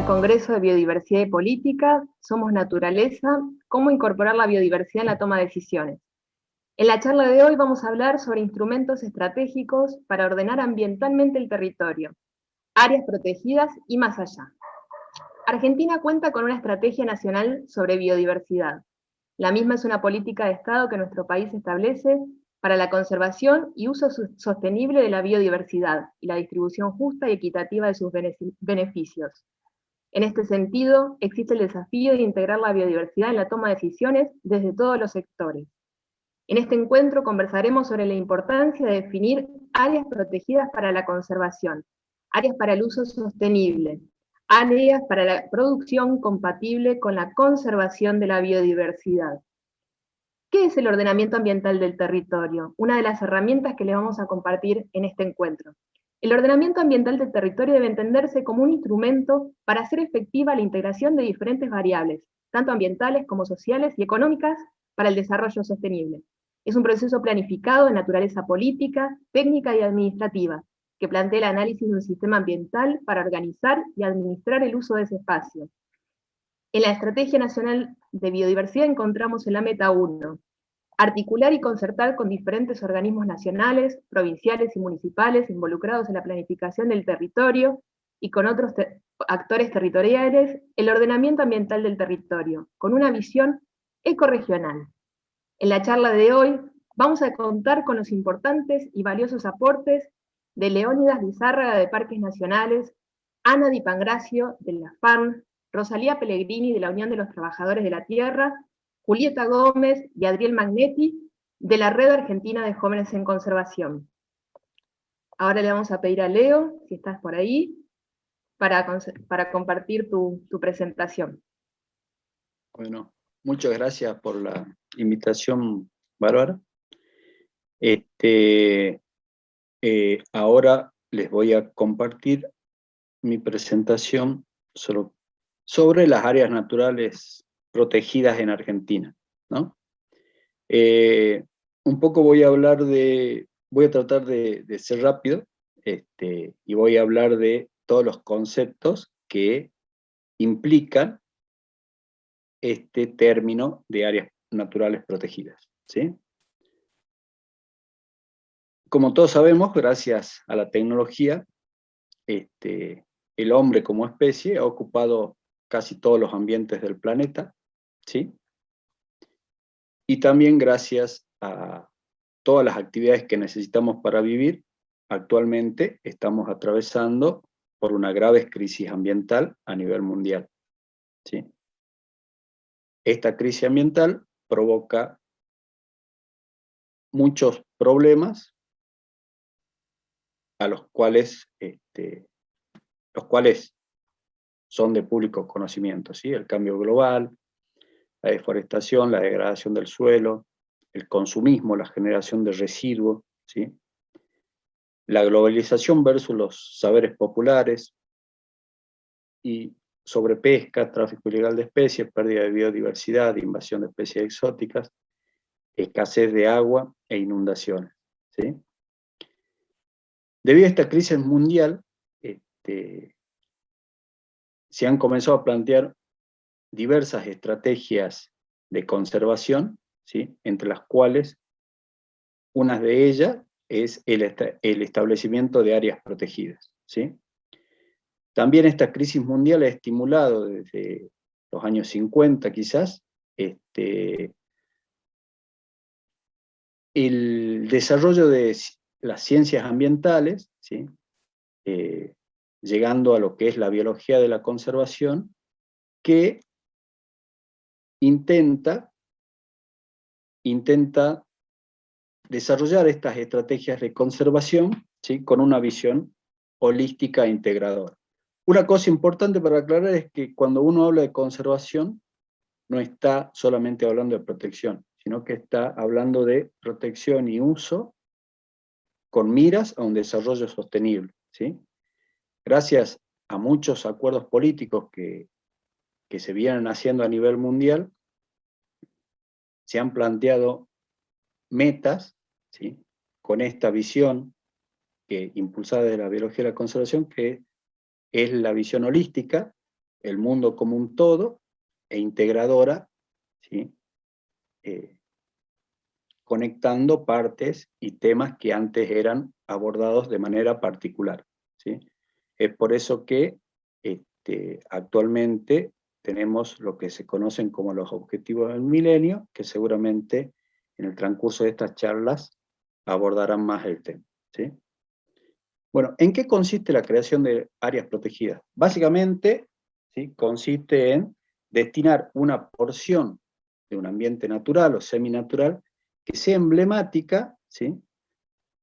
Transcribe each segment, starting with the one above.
Congreso de Biodiversidad y Política, Somos Naturaleza, cómo incorporar la biodiversidad en la toma de decisiones. En la charla de hoy vamos a hablar sobre instrumentos estratégicos para ordenar ambientalmente el territorio, áreas protegidas y más allá. Argentina cuenta con una estrategia nacional sobre biodiversidad. La misma es una política de Estado que nuestro país establece para la conservación y uso sostenible de la biodiversidad y la distribución justa y equitativa de sus beneficios. En este sentido, existe el desafío de integrar la biodiversidad en la toma de decisiones desde todos los sectores. En este encuentro conversaremos sobre la importancia de definir áreas protegidas para la conservación, áreas para el uso sostenible, áreas para la producción compatible con la conservación de la biodiversidad. ¿Qué es el ordenamiento ambiental del territorio? Una de las herramientas que les vamos a compartir en este encuentro. El ordenamiento ambiental del territorio debe entenderse como un instrumento para hacer efectiva la integración de diferentes variables, tanto ambientales como sociales y económicas, para el desarrollo sostenible. Es un proceso planificado de naturaleza política, técnica y administrativa, que plantea el análisis de un sistema ambiental para organizar y administrar el uso de ese espacio. En la Estrategia Nacional de Biodiversidad encontramos en la meta 1, articular y concertar con diferentes organismos nacionales, provinciales y municipales involucrados en la planificación del territorio y con otros actores territoriales el ordenamiento ambiental del territorio, con una visión ecorregional. En la charla de hoy vamos a contar con los importantes y valiosos aportes de Leónidas Lizárraga de Parques Nacionales, Ana Di Pangracio de la FAN, Rosalía Pellegrini de la Unión de los Trabajadores de la Tierra, Julieta Gómez y Adriel Magnetti de la Red Argentina de Jóvenes en Conservación. Ahora le vamos a pedir a Leo, si estás por ahí, para compartir tu presentación. Bueno, muchas gracias por la invitación, Bárbara. Ahora les voy a compartir mi presentación sobre las áreas naturales protegidas en Argentina, ¿no? Un poco voy a tratar de ser rápido, y voy a hablar de todos los conceptos que implican este término de áreas naturales protegidas, ¿sí? Como todos sabemos, gracias a la tecnología, el hombre como especie ha ocupado casi todos los ambientes del planeta, ¿sí? Y también gracias a todas las actividades que necesitamos para vivir, actualmente estamos atravesando por una grave crisis ambiental a nivel mundial, ¿sí? Esta crisis ambiental provoca muchos problemas a los cuales son de público conocimiento, ¿sí? El cambio global, la deforestación, la degradación del suelo, el consumismo, la generación de residuos, ¿sí? La globalización versus los saberes populares, y sobrepesca, tráfico ilegal de especies, pérdida de biodiversidad, invasión de especies exóticas, escasez de agua e inundaciones, ¿sí? Debido a esta crisis mundial, se han comenzado a plantear diversas estrategias de conservación, ¿sí? Entre las cuales una de ellas es el establecimiento de áreas protegidas, ¿sí? También esta crisis mundial ha estimulado desde los años 50 quizás el desarrollo de las ciencias ambientales, ¿sí? Llegando a lo que es la biología de la conservación, que intenta desarrollar estas estrategias de conservación, ¿sí? Con una visión holística e integradora. Una cosa importante para aclarar es que cuando uno habla de conservación, no está solamente hablando de protección, sino que está hablando de protección y uso con miras a un desarrollo sostenible, ¿sí? Gracias a muchos acuerdos políticos que se vienen haciendo a nivel mundial, se han planteado metas, ¿sí? Con esta visión impulsada de la biología de la conservación, que es la visión holística, el mundo como un todo e integradora, ¿sí? Conectando partes y temas que antes eran abordados de manera particular, ¿sí? Es por eso que actualmente tenemos lo que se conocen como los objetivos del milenio, que seguramente en el transcurso de estas charlas abordarán más el tema, ¿sí? Bueno, ¿en qué consiste la creación de áreas protegidas? Básicamente, ¿sí?, consiste en destinar una porción de un ambiente natural o seminatural que sea emblemática, ¿sí?,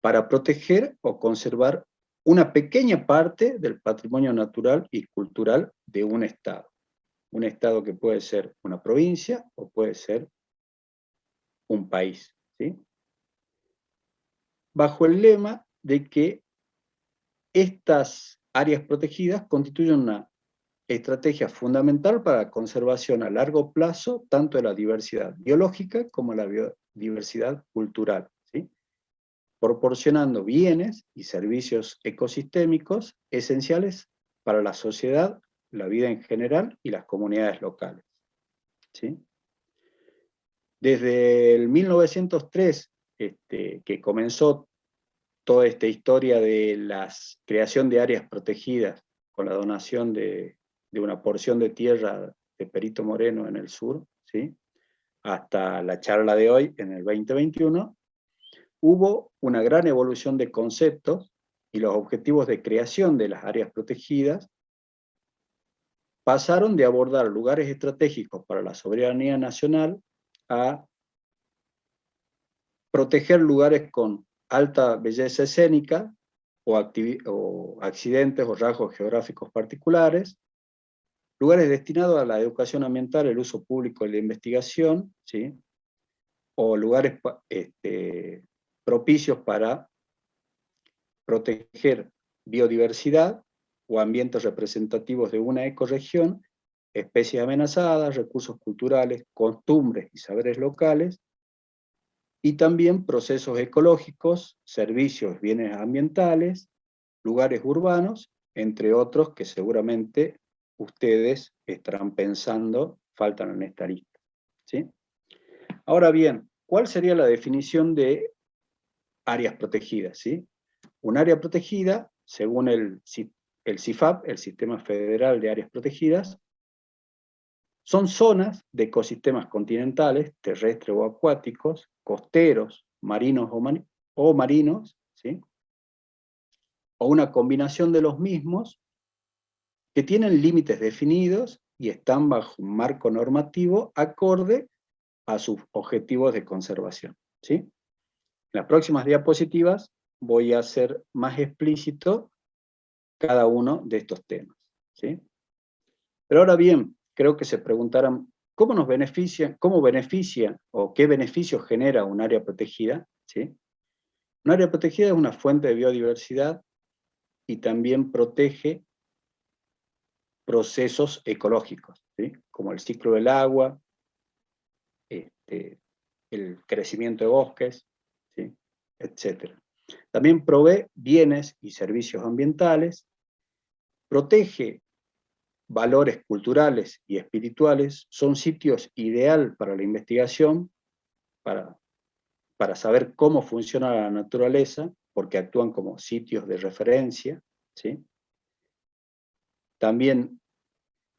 para proteger o conservar una pequeña parte del patrimonio natural y cultural de un estado. Un estado que puede ser una provincia o puede ser un país, ¿sí? Bajo el lema de que estas áreas protegidas constituyen una estrategia fundamental para la conservación a largo plazo tanto de la diversidad biológica como la biodiversidad cultural, ¿sí?, proporcionando bienes y servicios ecosistémicos esenciales para la sociedad, la vida en general y las comunidades locales, ¿sí? Desde el 1903, que comenzó toda esta historia de la creación de áreas protegidas con la donación de una porción de tierra de Perito Moreno en el sur, ¿sí?, hasta la charla de hoy, en el 2021, hubo una gran evolución de conceptos y los objetivos de creación de las áreas protegidas pasaron de abordar lugares estratégicos para la soberanía nacional a proteger lugares con alta belleza escénica o accidentes o rasgos geográficos particulares, lugares destinados a la educación ambiental, el uso público y la investigación, ¿sí?, o lugares propicios para proteger biodiversidad o ambientes representativos de una ecorregión, especies amenazadas, recursos culturales, costumbres y saberes locales, y también procesos ecológicos, servicios, bienes ambientales, lugares urbanos, entre otros que seguramente ustedes estarán pensando faltan en esta lista, ¿sí? Ahora bien, ¿cuál sería la definición de áreas protegidas, ¿sí? Un área protegida, según el CIFAP, el Sistema Federal de Áreas Protegidas, son zonas de ecosistemas continentales, terrestres o acuáticos, costeros, marinos o marinos, ¿sí?, o una combinación de los mismos, que tienen límites definidos y están bajo un marco normativo acorde a sus objetivos de conservación, ¿sí? En las próximas diapositivas voy a hacer más explícito cada uno de estos temas, ¿sí? Pero ahora bien, creo que se preguntarán, ¿cómo beneficia o qué beneficios genera un área protegida? ¿Sí? Un área protegida es una fuente de biodiversidad y también protege procesos ecológicos, ¿sí?, como el ciclo del agua, el crecimiento de bosques, ¿sí?, etc. También provee bienes y servicios ambientales, protege valores culturales y espirituales, son sitios ideal para la investigación, para saber cómo funciona la naturaleza, porque actúan como sitios de referencia, ¿sí? También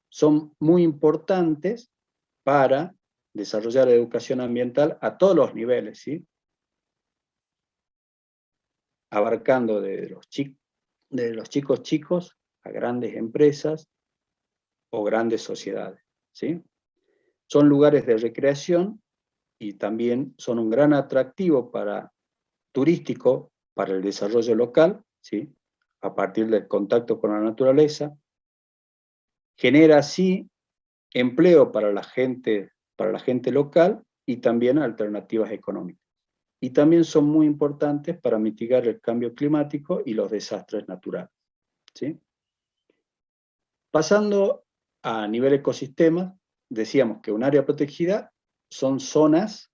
son muy importantes para desarrollar educación ambiental a todos los niveles, ¿sí?, abarcando desde los chicos a grandes empresas o grandes sociedades, ¿sí? Son lugares de recreación y también son un gran atractivo turístico para el desarrollo local, ¿sí?, a partir del contacto con la naturaleza. Genera así empleo para la gente local y también alternativas económicas. Y también son muy importantes para mitigar el cambio climático y los desastres naturales, ¿sí? Pasando a nivel ecosistema, decíamos que un área protegida son zonas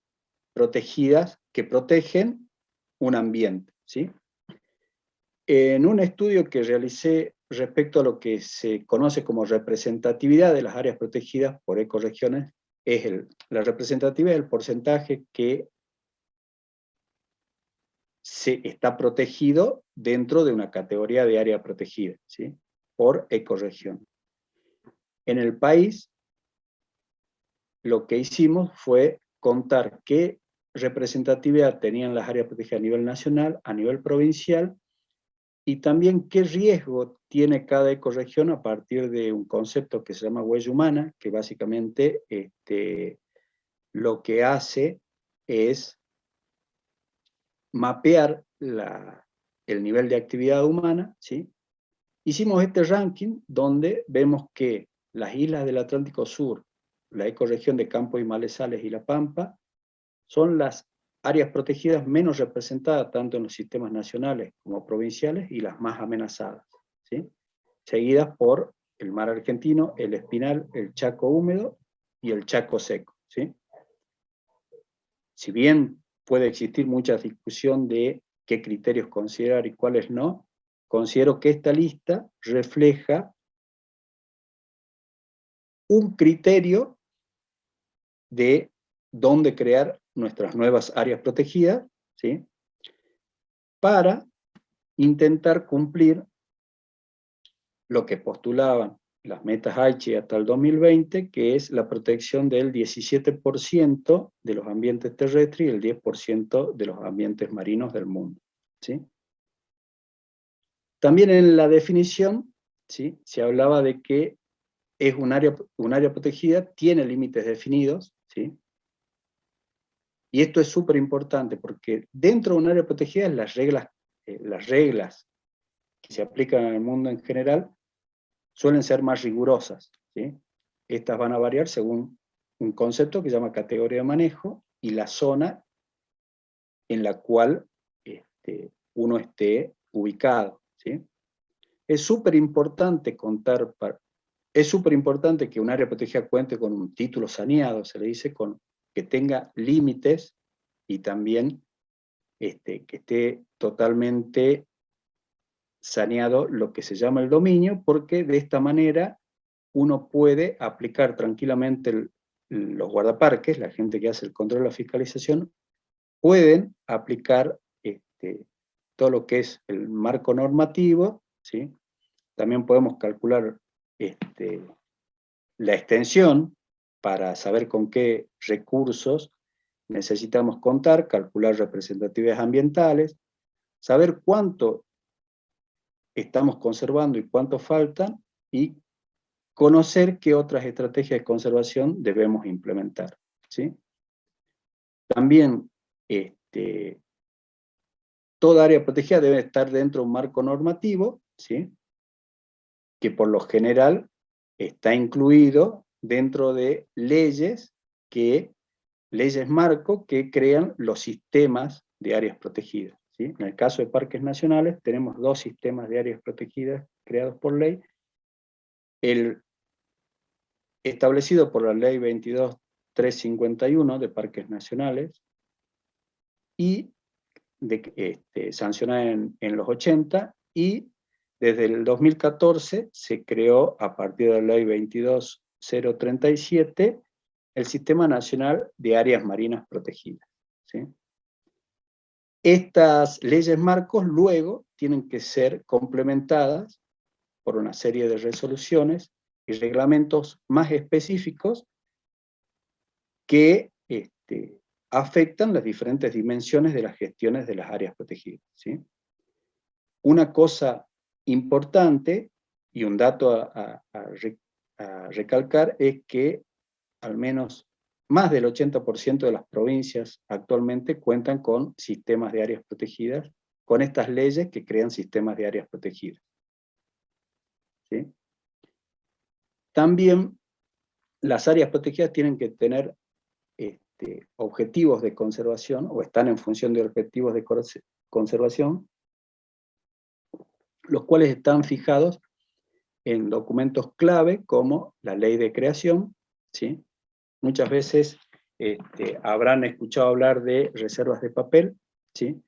protegidas que protegen un ambiente, ¿sí? En un estudio que realicé respecto a lo que se conoce como representatividad de las áreas protegidas por ecorregiones, la representatividad es el porcentaje que se está protegido dentro de una categoría de área protegida, ¿sí? Por ecorregión. En el país, lo que hicimos fue contar qué representatividad tenían las áreas protegidas a nivel nacional, a nivel provincial, y también qué riesgo tiene cada ecorregión a partir de un concepto que se llama huella humana, que básicamente lo que hace es mapear el nivel de actividad humana, ¿sí? Hicimos este ranking donde vemos que las islas del Atlántico Sur, la ecorregión de Campos y Malezales y La Pampa, son las áreas protegidas menos representadas tanto en los sistemas nacionales como provinciales y las más amenazadas, ¿sí? Seguidas por el mar argentino, el Espinal, el Chaco húmedo y el Chaco seco, ¿sí? Si bien puede existir mucha discusión de qué criterios considerar y cuáles no, considero que esta lista refleja un criterio de dónde crear nuestras nuevas áreas protegidas, ¿sí? Para intentar cumplir lo que postulaban las metas Aichi hasta el 2020, que es la protección del 17% de los ambientes terrestres y el 10% de los ambientes marinos del mundo, ¿sí? También en la definición, ¿sí?, se hablaba de que es un área protegida, tiene límites definidos, ¿sí? Y esto es súper importante porque dentro de un área protegida las reglas que se aplican en el mundo en general suelen ser más rigurosas, ¿sí? Estas van a variar según un concepto que se llama categoría de manejo y la zona en la cual uno esté ubicado, ¿sí? Es súper importante que un área protegida cuente con un título saneado, se le dice, que tenga límites y también que esté totalmente saneado lo que se llama el dominio, porque de esta manera uno puede aplicar tranquilamente los guardaparques, la gente que hace el control de la fiscalización, pueden aplicar todo lo que es el marco normativo, ¿sí? También podemos calcular la extensión para saber con qué recursos necesitamos contar, calcular representatividades ambientales, saber cuánto estamos conservando y cuánto faltan, y conocer qué otras estrategias de conservación debemos implementar, ¿sí? También toda área protegida debe estar dentro de un marco normativo, ¿sí?, que por lo general está incluido dentro de leyes marco que crean los sistemas de áreas protegidas, ¿sí? En el caso de parques nacionales tenemos 2 sistemas de áreas protegidas creados por ley, el establecido por la ley 22.351 de parques nacionales y sancionada en los 80, y desde el 2014 se creó, a partir de la ley 22.037, el Sistema Nacional de Áreas Marinas Protegidas, ¿sí? Estas leyes marcos luego tienen que ser complementadas por una serie de resoluciones y reglamentos más específicos que afectan las diferentes dimensiones de las gestiones de las áreas protegidas, ¿sí? Una cosa importante y un dato a recalcar es que al menos más del 80% de las provincias actualmente cuentan con sistemas de áreas protegidas, con estas leyes que crean sistemas de áreas protegidas, ¿sí? También las áreas protegidas tienen que tener objetivos de conservación, o están en función de objetivos de conservación, los cuales están fijados en documentos clave como la ley de creación, ¿sí? Muchas veces habrán escuchado hablar de reservas de papel, ¿sí?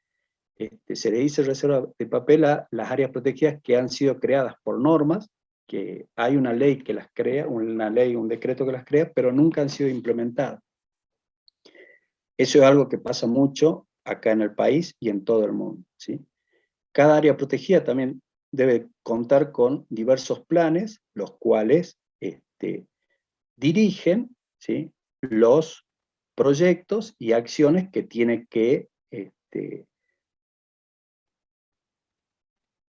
se le dice reserva de papel a las áreas protegidas que han sido creadas por normas, que hay una ley que las crea, una ley, un decreto que las crea, pero nunca han sido implementadas. Eso es algo que pasa mucho acá en el país y en todo el mundo, ¿sí? Cada área protegida también debe contar con diversos planes, los cuales dirigen, ¿sí?, los proyectos y acciones que tiene que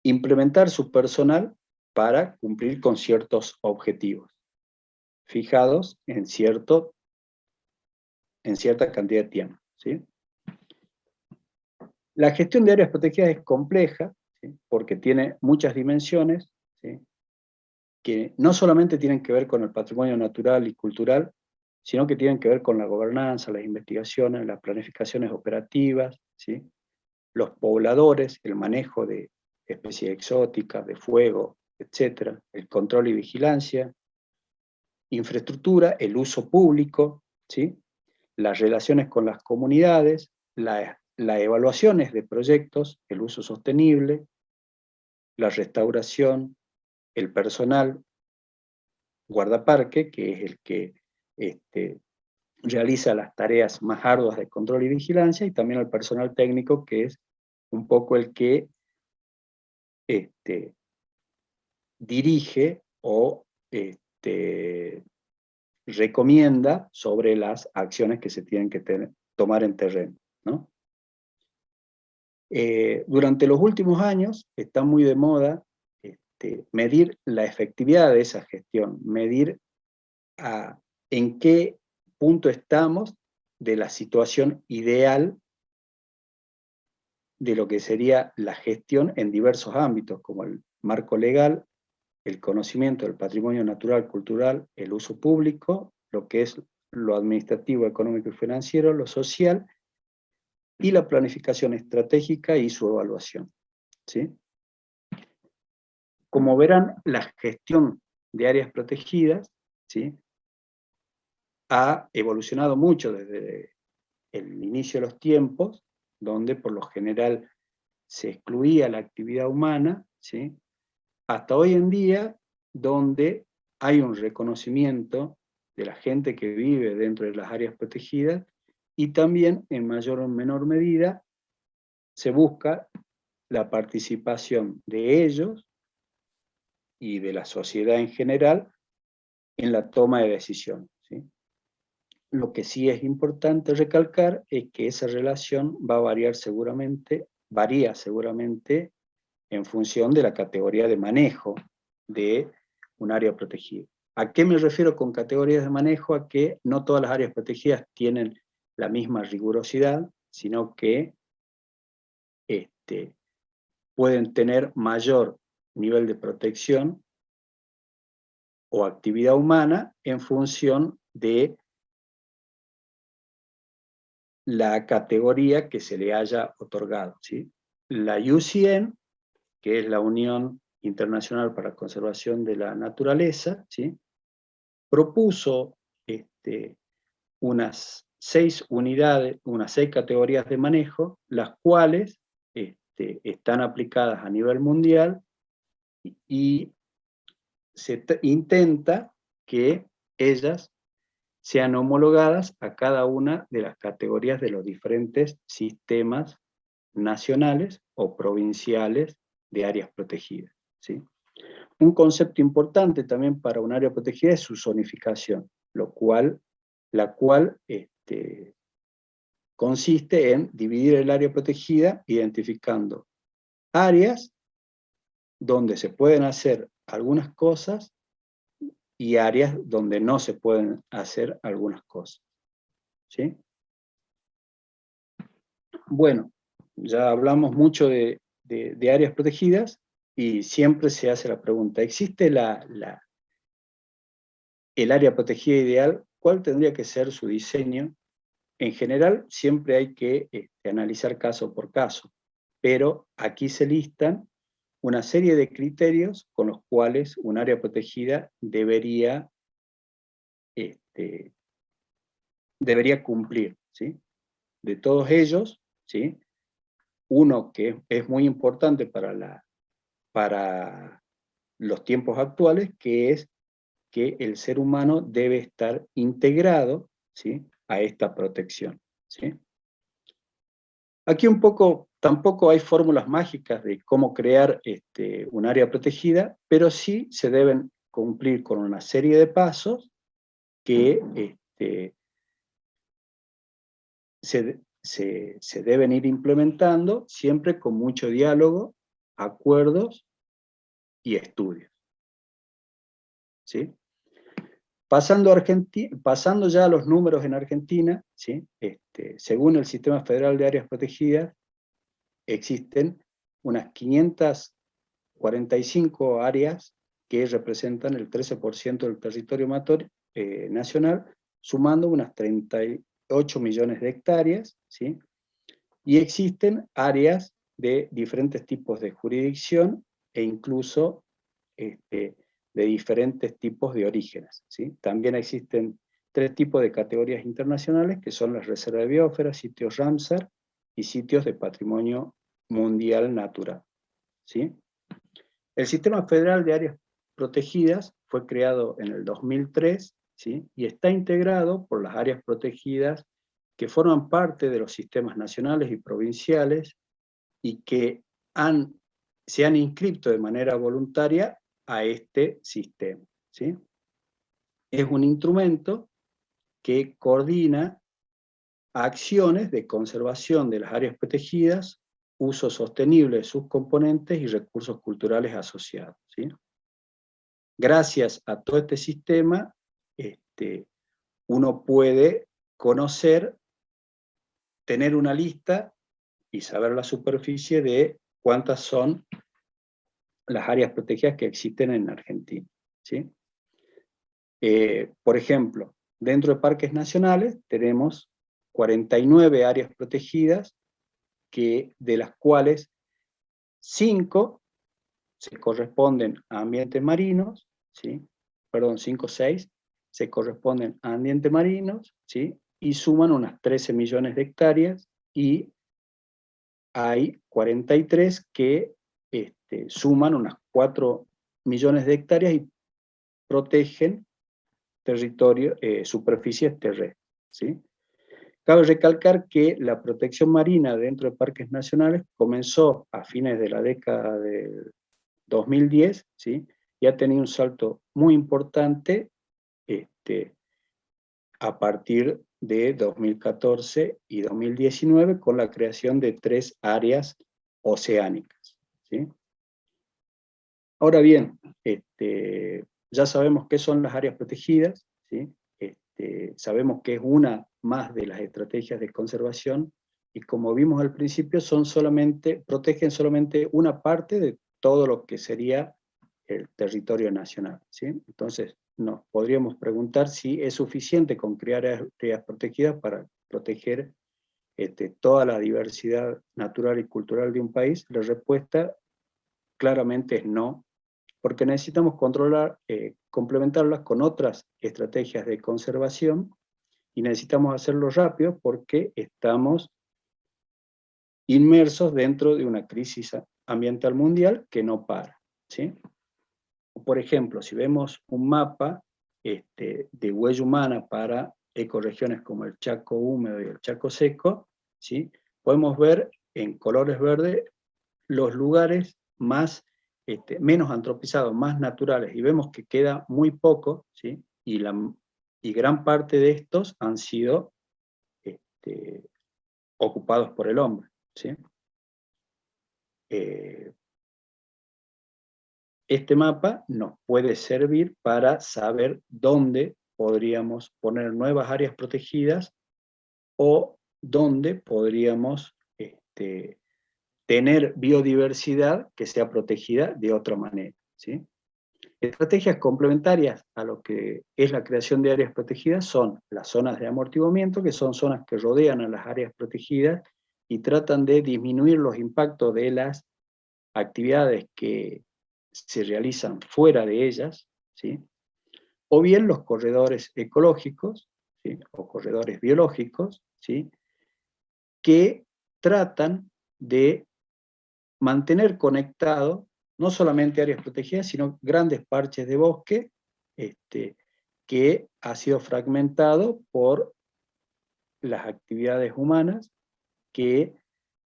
implementar su personal para cumplir con ciertos objetivos fijados en cierta cantidad de tiempo, ¿sí? La gestión de áreas protegidas es compleja, ¿sí?, porque tiene muchas dimensiones, ¿sí?, que no solamente tienen que ver con el patrimonio natural y cultural, sino que tienen que ver con la gobernanza, las investigaciones, las planificaciones operativas, ¿sí?, los pobladores, el manejo de especies exóticas, de fuego, etcétera, el control y vigilancia, infraestructura, el uso público, ¿sí?, las relaciones con las comunidades, las evaluaciones de proyectos, el uso sostenible, la restauración, el personal guardaparque, que es el que realiza las tareas más arduas de control y vigilancia, y también el personal técnico, que es un poco el que dirige o recomienda sobre las acciones que se tienen que tomar en terreno, ¿no? Durante los últimos años está muy de moda medir la efectividad de esa gestión, medir en qué punto estamos de la situación ideal de lo que sería la gestión en diversos ámbitos, como el marco legal, el conocimiento del patrimonio natural, cultural, el uso público, lo que es lo administrativo, económico y financiero, lo social, y la planificación estratégica y su evaluación, ¿sí? Como verán, la gestión de áreas protegidas, ¿sí?, ha evolucionado mucho desde el inicio de los tiempos, donde por lo general se excluía la actividad humana, ¿sí?, hasta hoy en día, donde hay un reconocimiento de la gente que vive dentro de las áreas protegidas, y también, en mayor o menor medida, se busca la participación de ellos y de la sociedad en general en la toma de decisiones, ¿sí? Lo que sí es importante recalcar es que esa relación va a varía seguramente en función de la categoría de manejo de un área protegida. ¿A qué me refiero con categorías de manejo? A que no todas las áreas protegidas tienen la misma rigurosidad, sino que pueden tener mayor nivel de protección o actividad humana en función de la categoría que se le haya otorgado, ¿sí? La UCN, que es la Unión Internacional para la Conservación de la Naturaleza, ¿sí?, propuso unas 6 unidades, unas 6 categorías de manejo, las cuales están aplicadas a nivel mundial, y se intenta que ellas sean homologadas a cada una de las categorías de los diferentes sistemas nacionales o provinciales de áreas protegidas, ¿sí? Un concepto importante también para un área protegida es su zonificación, la cual consiste en dividir el área protegida identificando áreas donde se pueden hacer algunas cosas y áreas donde no se pueden hacer algunas cosas, ¿sí? Bueno, ya hablamos mucho de áreas protegidas y siempre se hace la pregunta, ¿existe el área protegida ideal? ¿Cuál tendría que ser su diseño? En general, siempre hay que analizar caso por caso, pero aquí se listan una serie de criterios con los cuales un área protegida debería cumplir, ¿sí? De todos ellos, ¿sí?, uno que es muy importante para los tiempos actuales, que es que el ser humano debe estar integrado, ¿sí?, a esta protección, ¿sí? Aquí un poco, tampoco hay fórmulas mágicas de cómo crear un área protegida, pero sí se deben cumplir con una serie de pasos que se deben ir implementando siempre con mucho diálogo, acuerdos y estudios, ¿sí? Pasando ya a los números en Argentina, ¿sí? Según el Sistema Federal de Áreas Protegidas, existen unas 545 áreas que representan el 13% del territorio nacional, sumando unas 38 millones de hectáreas, ¿sí? Y existen áreas de diferentes tipos de jurisdicción e incluso de diferentes tipos de orígenes, ¿sí? También existen 3 tipos de categorías internacionales, que son las reservas de biosfera, sitios Ramsar y sitios de patrimonio mundial natural, ¿sí? El Sistema Federal de Áreas Protegidas fue creado en el 2003, ¿sí? Y está integrado por las áreas protegidas que forman parte de los sistemas nacionales y provinciales y que se han inscrito de manera voluntaria a este sistema, ¿sí? Es un instrumento que coordina acciones de conservación de las áreas protegidas, uso sostenible de sus componentes y recursos culturales asociados, ¿sí? Gracias a todo este sistema, uno puede conocer, tener una lista y saber la superficie de cuántas son las áreas protegidas que existen en Argentina, ¿sí? Por ejemplo, dentro de parques nacionales tenemos 49 áreas protegidas, de las cuales 5 se corresponden a ambientes marinos, ¿sí? Perdón, 5 o 6 se corresponden a ambientes marinos, ¿sí? Y suman unas 13 millones de hectáreas, y hay 43 que suman unas 4 millones de hectáreas y protegen superficies terrestres, ¿sí? Cabe recalcar que la protección marina dentro de parques nacionales comenzó a fines de la década del 2010, ¿sí? Y ha tenido un salto muy importante a partir de 2014 y 2019 con la creación de 3 áreas oceánicas, ¿sí? Ahora bien, ya sabemos qué son las áreas protegidas, ¿sí? Sabemos que es una más de las estrategias de conservación, y como vimos al principio, protegen solamente una parte de todo lo que sería el territorio nacional, ¿sí? Entonces, nos podríamos preguntar si es suficiente con crear áreas protegidas para proteger toda la diversidad natural y cultural de un país. La respuesta claramente es no, porque necesitamos complementarlas con otras estrategias de conservación, y necesitamos hacerlo rápido porque estamos inmersos dentro de una crisis ambiental mundial que no para, ¿sí? Por ejemplo, si vemos un mapa de huella humana para ecorregiones como el Chaco húmedo y el Chaco seco, ¿sí? Podemos ver en colores verdes los lugares menos antropizados, más naturales, y vemos que queda muy poco, ¿sí? Y gran parte de estos han sido ocupados por el hombre, ¿sí? Este mapa nos puede servir para saber dónde podríamos poner nuevas áreas protegidas, o dónde podríamos tener biodiversidad que sea protegida de otra manera, ¿sí? Estrategias complementarias a lo que es la creación de áreas protegidas son las zonas de amortiguamiento, que son zonas que rodean a las áreas protegidas y tratan de disminuir los impactos de las actividades que se realizan fuera de ellas, ¿sí? O bien los corredores ecológicos, ¿sí? O corredores biológicos, ¿sí? Que tratan de mantener conectado no solamente áreas protegidas, sino grandes parches de bosque que ha sido fragmentado por las actividades humanas que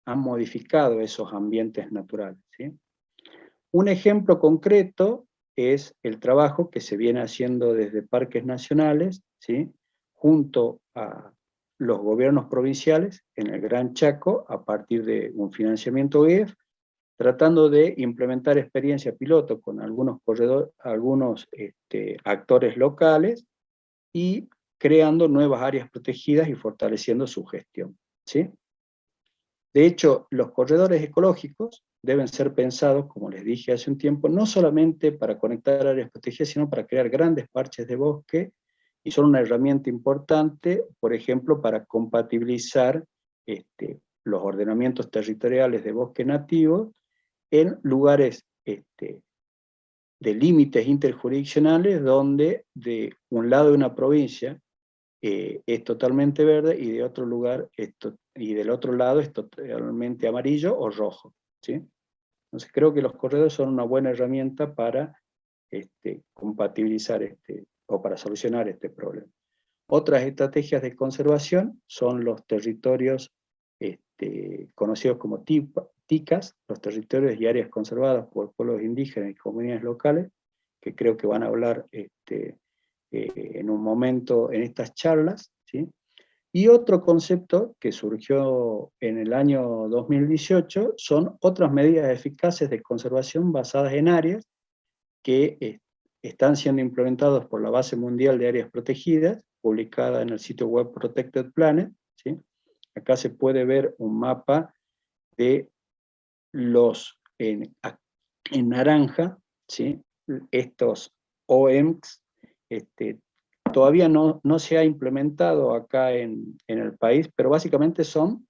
han modificado esos ambientes naturales, ¿sí? Un ejemplo concreto es el trabajo que se viene haciendo desde parques nacionales, ¿sí?, junto a los gobiernos provinciales en el Gran Chaco, a partir de un financiamiento UEF, tratando de implementar experiencia piloto con algunos actores locales y creando nuevas áreas protegidas y fortaleciendo su gestión, ¿sí? De hecho, los corredores ecológicos deben ser pensados, como les dije hace un tiempo, no solamente para conectar áreas protegidas, sino para crear grandes parches de bosque, y son una herramienta importante, por ejemplo, para compatibilizar los ordenamientos territoriales de bosque nativo en lugares de límites interjurisdiccionales donde de un lado de una provincia es totalmente verde y de otro lugar y del otro lado es totalmente amarillo o rojo, ¿sí? Entonces creo que los corredores son una buena herramienta para compatibilizar o para solucionar este problema. Otras estrategias de conservación son los territorios conocidos como TICAS, los territorios y áreas conservadas por pueblos indígenas y comunidades locales, que creo que van a hablar en un momento en estas charlas, ¿sí? Y otro concepto que surgió en el año 2018 son otras medidas eficaces de conservación basadas en áreas que están siendo implementados por la Base Mundial de Áreas Protegidas, publicada en el sitio web Protected Planet, ¿sí? Acá se puede ver un mapa de los, en naranja, ¿sí?, estos OEMs, todavía no se ha implementado acá en el país, pero básicamente son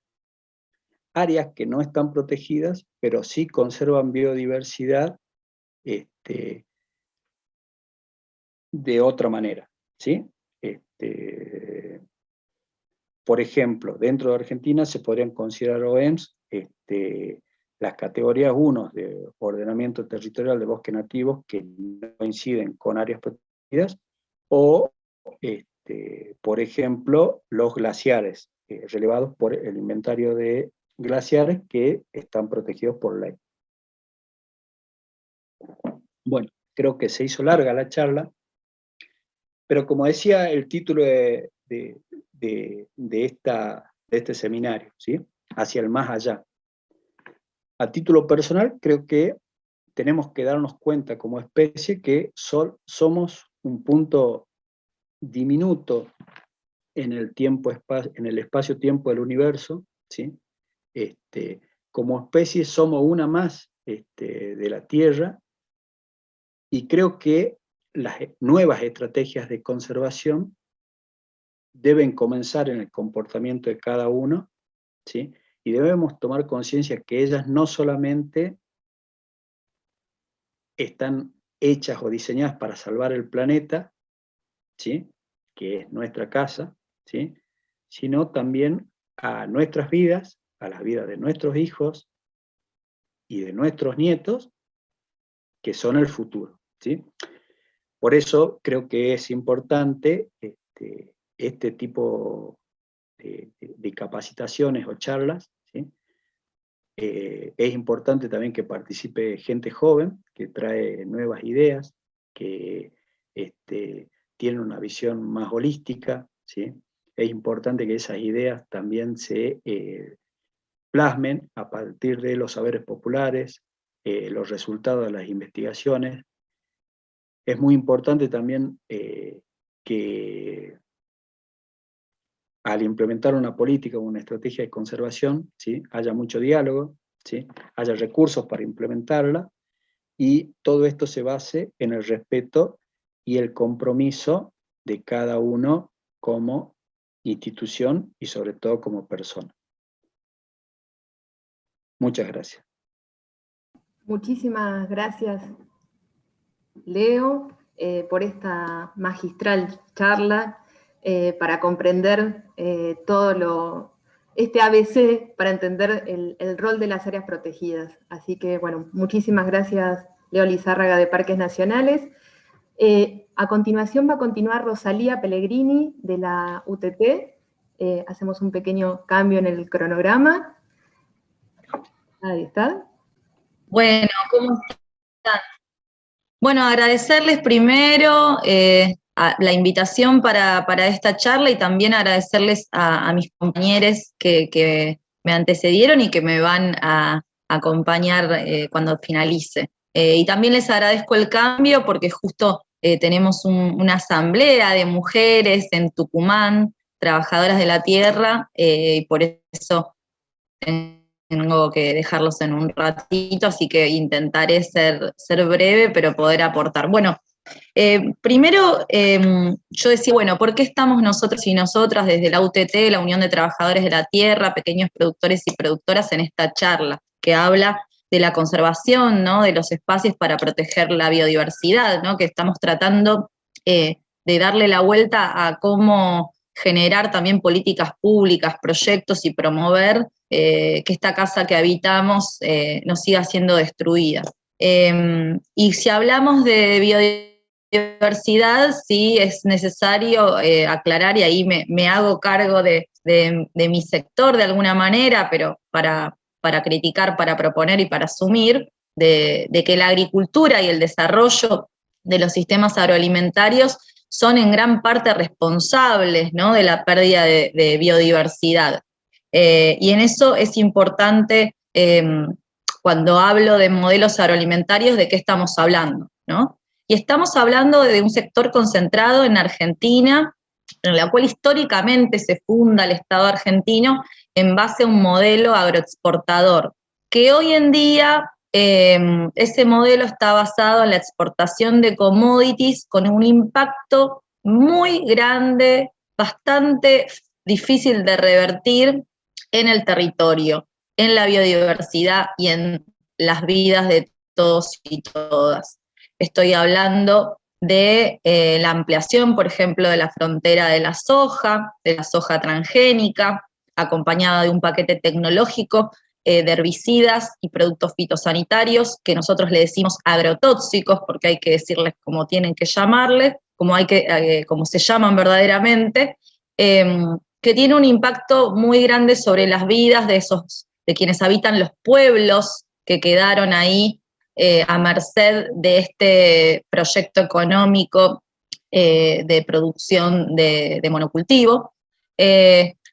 áreas que no están protegidas, pero sí conservan biodiversidad de otra manera, ¿sí? Por ejemplo, dentro de Argentina se podrían considerar OEMs las categorías 1 de ordenamiento territorial de bosques nativos que no coinciden con áreas protegidas, o, por ejemplo, los glaciares, relevados por el inventario de glaciares que están protegidos por ley. Bueno, creo que se hizo larga la charla, pero como decía el título de este seminario, ¿sí?, hacia el más allá. A título personal, creo que tenemos que darnos cuenta como especie que somos un punto diminuto en el espacio-tiempo del universo, ¿sí? Como especie somos una más de la Tierra, y creo que las nuevas estrategias de conservación deben comenzar en el comportamiento de cada uno, ¿sí? Y debemos tomar conciencia que ellas no solamente están hechas o diseñadas para salvar el planeta, ¿sí?, que es nuestra casa, ¿sí?, sino también a nuestras vidas, a las vidas de nuestros hijos y de nuestros nietos, que son el futuro, ¿sí? Por eso creo que es importante este tipo de capacitaciones o charlas, ¿sí? Es importante también que participe gente joven, que trae nuevas ideas, que tiene una visión más holística, ¿sí? Es importante que esas ideas también se plasmen a partir de los saberes populares, los resultados de las investigaciones. Es muy importante también que al implementar una política o una estrategia de conservación, ¿sí?, haya mucho diálogo, ¿sí?, haya recursos para implementarla, y todo esto se base en el respeto y el compromiso de cada uno como institución y sobre todo como persona. Muchas gracias. Muchísimas gracias, Leo, por esta magistral charla para comprender todo este ABC para entender el rol de las áreas protegidas. Así que, bueno, muchísimas gracias, Leo Lizárraga de Parques Nacionales. A continuación va a continuar Rosalía Pellegrini de la UTT. Hacemos un pequeño cambio en el cronograma. Ahí está. Bueno, ¿cómo están? Bueno, agradecerles primero la invitación para esta charla y también agradecerles a mis compañeros que me antecedieron y que me van a acompañar cuando finalice. Y también les agradezco el cambio porque justo tenemos una asamblea de mujeres en Tucumán, trabajadoras de la tierra, y por eso tengo que dejarlos en un ratito, así que intentaré ser breve, pero poder aportar. Bueno, primero yo decía, bueno, ¿por qué estamos nosotros y nosotras desde la UTT, la Unión de Trabajadores de la Tierra, pequeños productores y productoras, en esta charla que habla de la conservación, ¿no?, de los espacios para proteger la biodiversidad, ¿no?, que estamos tratando de darle la vuelta a cómo generar también políticas públicas, proyectos y promover que esta casa que habitamos no siga siendo destruida. Y si hablamos de biodiversidad, sí es necesario aclarar, y ahí me hago cargo de mi sector de alguna manera, pero para criticar, para proponer y para asumir, de que la agricultura y el desarrollo de los sistemas agroalimentarios son en gran parte responsables, ¿no?, de la pérdida de biodiversidad. Y en eso es importante, cuando hablo de modelos agroalimentarios, ¿de qué estamos hablando?, ¿no? Y estamos hablando de un sector concentrado en Argentina, en la cual históricamente se funda el Estado argentino en base a un modelo agroexportador, que hoy en día ese modelo está basado en la exportación de commodities con un impacto muy grande, bastante difícil de revertir en el territorio, en la biodiversidad y en las vidas de todos y todas. Estoy hablando de la ampliación, por ejemplo, de la frontera de la soja transgénica, acompañada de un paquete tecnológico de herbicidas y productos fitosanitarios, que nosotros le decimos agrotóxicos, porque hay que decirles como tienen que llamarles, como se llaman verdaderamente, que tiene un impacto muy grande sobre las vidas de quienes habitan los pueblos que quedaron ahí a merced de este proyecto económico de producción de monocultivo.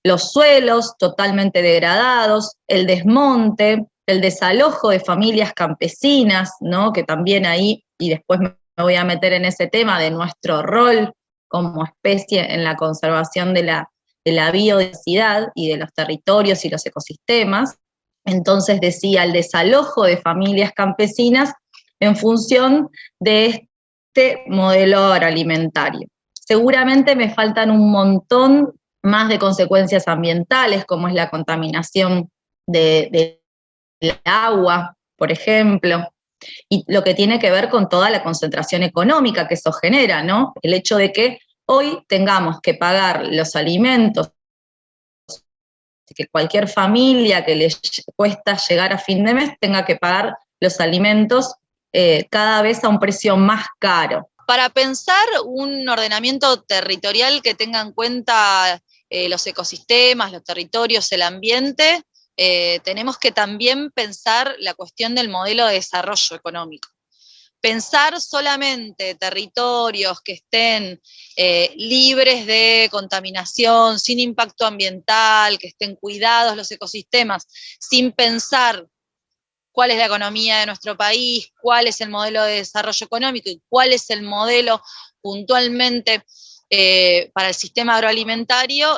Los suelos totalmente degradados, el desmonte, el desalojo de familias campesinas, ¿no?, que también ahí, y después me voy a meter en ese tema de nuestro rol como especie en la conservación de la biodiversidad y de los territorios y los ecosistemas. Entonces decía, el desalojo de familias campesinas en función de este modelo agroalimentario. Seguramente me faltan un montón más de consecuencias ambientales, como es la contaminación del agua, por ejemplo, y lo que tiene que ver con toda la concentración económica que eso genera, ¿no? El hecho de que hoy tengamos que pagar los alimentos, que cualquier familia que le cuesta llegar a fin de mes tenga que pagar los alimentos cada vez a un precio más caro. Para pensar un ordenamiento territorial que tenga en cuenta los ecosistemas, los territorios, el ambiente, tenemos que también pensar la cuestión del modelo de desarrollo económico. Pensar solamente territorios que estén libres de contaminación, sin impacto ambiental, que estén cuidados los ecosistemas, sin pensar cuál es la economía de nuestro país, cuál es el modelo de desarrollo económico y cuál es el modelo puntualmente para el sistema agroalimentario,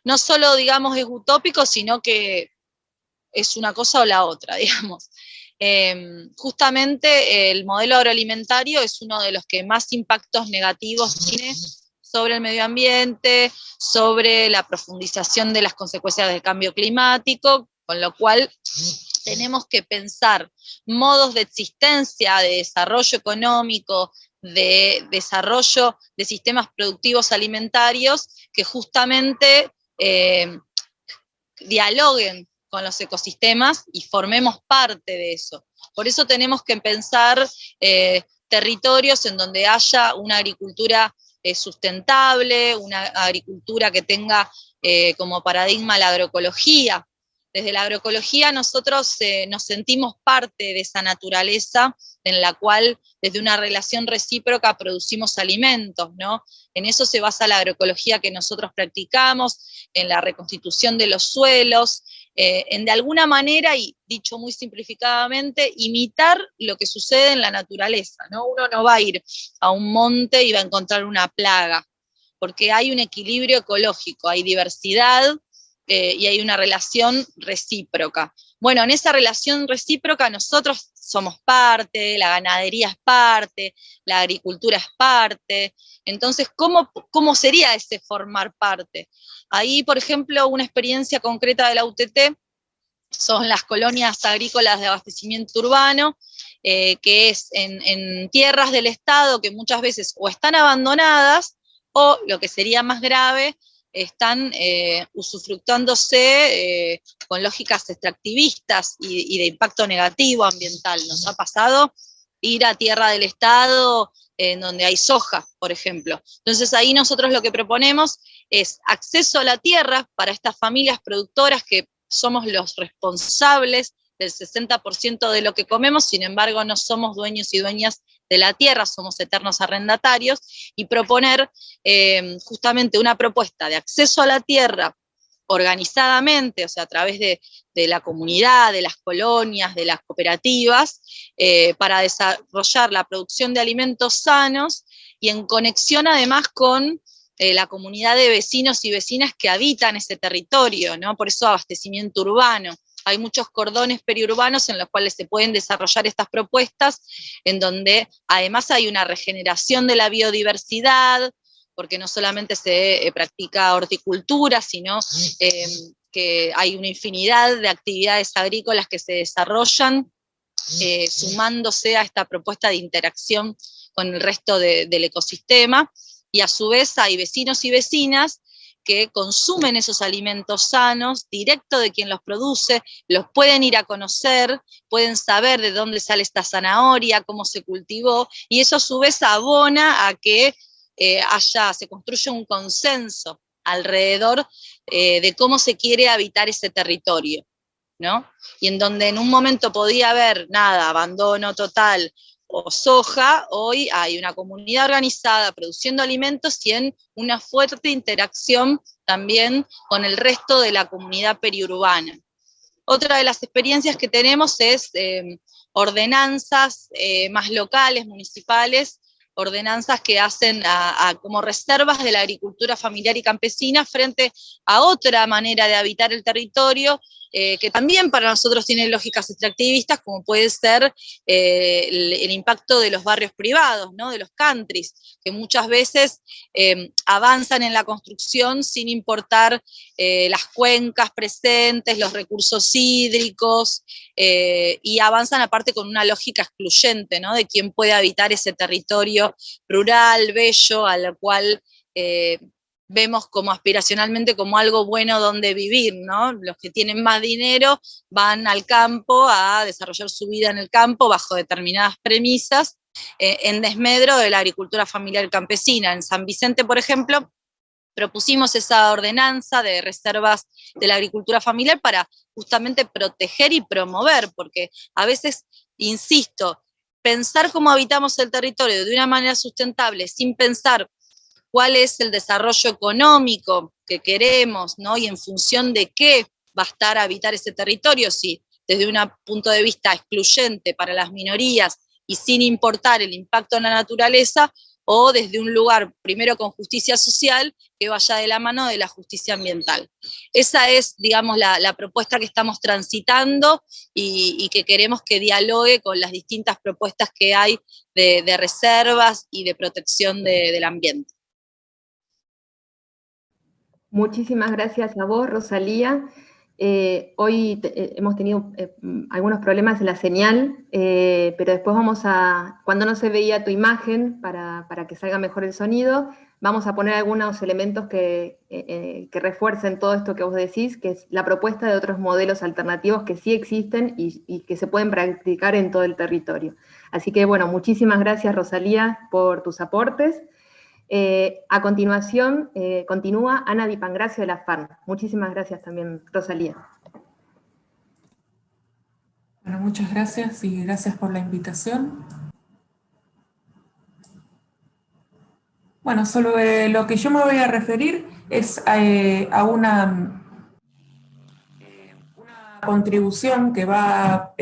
no solo, digamos, es utópico, sino que es una cosa o la otra, digamos. Justamente el modelo agroalimentario es uno de los que más impactos negativos tiene sobre el medio ambiente, sobre la profundización de las consecuencias del cambio climático, con lo cual tenemos que pensar modos de existencia, de desarrollo económico, de desarrollo de sistemas productivos alimentarios que justamente dialoguen con los ecosistemas y formemos parte de eso. Por eso tenemos que pensar territorios en donde haya una agricultura sustentable, una agricultura que tenga como paradigma la agroecología. Desde la agroecología nosotros nos sentimos parte de esa naturaleza en la cual desde una relación recíproca producimos alimentos, ¿no? En eso se basa la agroecología que nosotros practicamos, en la reconstitución de los suelos, en de alguna manera, y dicho muy simplificadamente, imitar lo que sucede en la naturaleza, ¿no? Uno no va a ir a un monte y va a encontrar una plaga, porque hay un equilibrio ecológico, hay diversidad, y hay una relación recíproca. Bueno, en esa relación recíproca nosotros somos parte, la ganadería es parte, la agricultura es parte. Entonces, ¿cómo sería ese formar parte? Ahí, por ejemplo, una experiencia concreta de la UTT son las colonias agrícolas de abastecimiento urbano, que es en tierras del Estado que muchas veces o están abandonadas o, lo que sería más grave, están usufructuándose con lógicas extractivistas y de impacto negativo ambiental. Nos ha pasado ir a tierra del Estado en donde hay soja, por ejemplo. Entonces ahí nosotros lo que proponemos es acceso a la tierra para estas familias productoras que somos los responsables del 60% de lo que comemos, sin embargo no somos dueños y dueñas de la tierra, somos eternos arrendatarios, y proponer justamente una propuesta de acceso a la tierra organizadamente, o sea, a través de la comunidad, de las colonias, de las cooperativas, para desarrollar la producción de alimentos sanos y en conexión además con la comunidad de vecinos y vecinas que habitan ese territorio, ¿no? Por eso abastecimiento urbano. Hay muchos cordones periurbanos en los cuales se pueden desarrollar estas propuestas, en donde además hay una regeneración de la biodiversidad, porque no solamente se practica horticultura, sino que hay una infinidad de actividades agrícolas que se desarrollan sumándose a esta propuesta de interacción con el resto del ecosistema, y a su vez hay vecinos y vecinas que consumen esos alimentos sanos, directo de quien los produce, los pueden ir a conocer, pueden saber de dónde sale esta zanahoria, cómo se cultivó, y eso a su vez abona a que se construye un consenso alrededor de cómo se quiere habitar ese territorio, ¿no? Y en donde en un momento podía haber, abandono total, o soja, hoy hay una comunidad organizada produciendo alimentos y en una fuerte interacción también con el resto de la comunidad periurbana. Otra de las experiencias que tenemos es ordenanzas más locales, municipales, ordenanzas que hacen como reservas de la agricultura familiar y campesina frente a otra manera de habitar el territorio, que también para nosotros tiene lógicas extractivistas, como puede ser el impacto de los barrios privados, ¿no? De los countries, que muchas veces avanzan en la construcción sin importar las cuencas presentes, los recursos hídricos, y avanzan aparte con una lógica excluyente, ¿no? De quién puede habitar ese territorio rural, bello, al cual vemos como aspiracionalmente como algo bueno donde vivir, ¿no? Los que tienen más dinero van al campo a desarrollar su vida en el campo bajo determinadas premisas, en desmedro de la agricultura familiar campesina. En San Vicente, por ejemplo, propusimos esa ordenanza de reservas de la agricultura familiar para justamente proteger y promover, porque a veces, insisto, pensar cómo habitamos el territorio de una manera sustentable sin pensar cuál es el desarrollo económico que queremos, ¿no? Y en función de qué va a estar a habitar ese territorio, si desde un punto de vista excluyente para las minorías y sin importar el impacto en la naturaleza, o desde un lugar, primero con justicia social, que vaya de la mano de la justicia ambiental. Esa es, digamos, la propuesta que estamos transitando y que queremos que dialogue con las distintas propuestas que hay de reservas y de protección del ambiente. Muchísimas gracias a vos, Rosalía. Hoy hemos tenido algunos problemas en la señal, pero después cuando no se veía tu imagen, para que salga mejor el sonido, vamos a poner algunos elementos que refuercen todo esto que vos decís, que es la propuesta de otros modelos alternativos que sí existen y que se pueden practicar en todo el territorio. Así que, bueno, muchísimas gracias, Rosalía, por tus aportes. A continuación, continúa Ana Di Pangracio de la FARN. Muchísimas gracias también, Rosalía. Bueno, muchas gracias y gracias por la invitación. Bueno, sobre lo que yo me voy a referir es a una contribución que va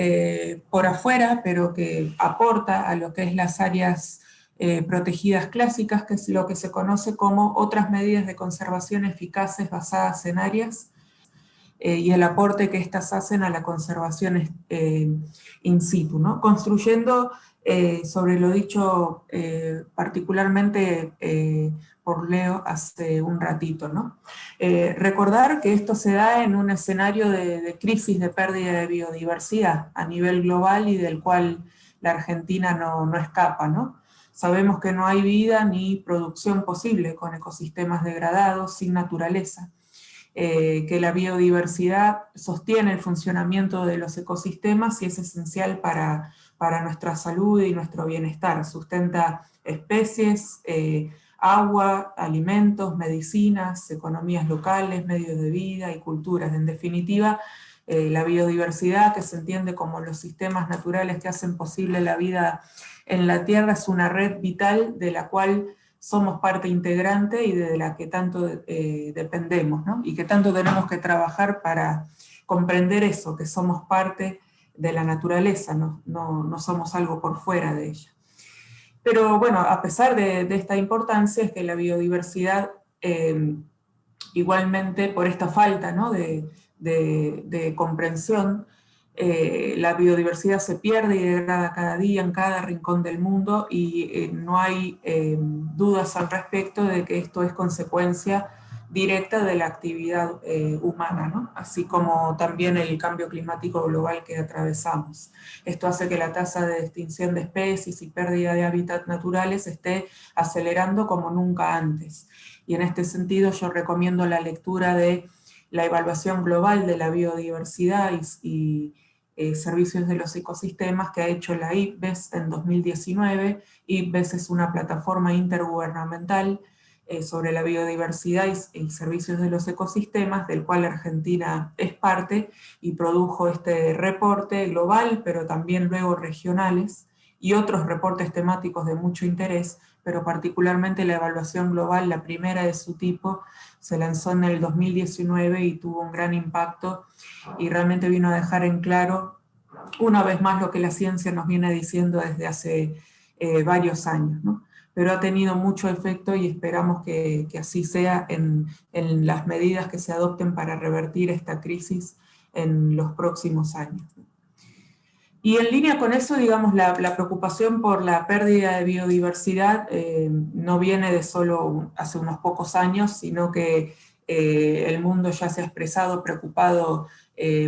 por afuera, pero que aporta a lo que es las áreas protegidas clásicas, que es lo que se conoce como otras medidas de conservación eficaces basadas en áreas, y el aporte que éstas hacen a la conservación in situ, ¿no? Construyendo sobre lo dicho particularmente por Leo hace un ratito, ¿no? Recordar que esto se da en un escenario de crisis de pérdida de biodiversidad a nivel global y del cual la Argentina no escapa, ¿no? Sabemos que no hay vida ni producción posible con ecosistemas degradados, sin naturaleza. Que la biodiversidad sostiene el funcionamiento de los ecosistemas y es esencial para nuestra salud y nuestro bienestar. Sustenta especies, agua, alimentos, medicinas, economías locales, medios de vida y culturas. En definitiva, la biodiversidad, que se entiende como los sistemas naturales que hacen posible la vida en la Tierra, es una red vital de la cual somos parte integrante y de la que tanto dependemos, ¿no? Y que tanto tenemos que trabajar para comprender eso, que somos parte de la naturaleza, no somos algo por fuera de ella. Pero bueno, a pesar de esta importancia, es que la biodiversidad, igualmente por esta falta, ¿no?, de comprensión, la biodiversidad se pierde y degrada cada día en cada rincón del mundo y no hay dudas al respecto de que esto es consecuencia directa de la actividad humana, ¿no? Así como también el cambio climático global que atravesamos. Esto hace que la tasa de extinción de especies y pérdida de hábitats naturales esté acelerando como nunca antes. Y en este sentido yo recomiendo la lectura de la evaluación global de la biodiversidad y servicios de los ecosistemas que ha hecho la IPBES en 2019. IPBES es una plataforma intergubernamental sobre la biodiversidad y servicios de los ecosistemas, del cual Argentina es parte, y produjo este reporte global, pero también luego regionales, y otros reportes temáticos de mucho interés, pero particularmente la evaluación global, la primera de su tipo, se lanzó en el 2019 y tuvo un gran impacto y realmente vino a dejar en claro una vez más lo que la ciencia nos viene diciendo desde hace varios años, ¿no? Pero ha tenido mucho efecto y esperamos que así sea en las medidas que se adopten para revertir esta crisis en los próximos años. Y en línea con eso, digamos, la preocupación por la pérdida de biodiversidad no viene de solo hace unos pocos años, sino que el mundo ya se ha expresado preocupado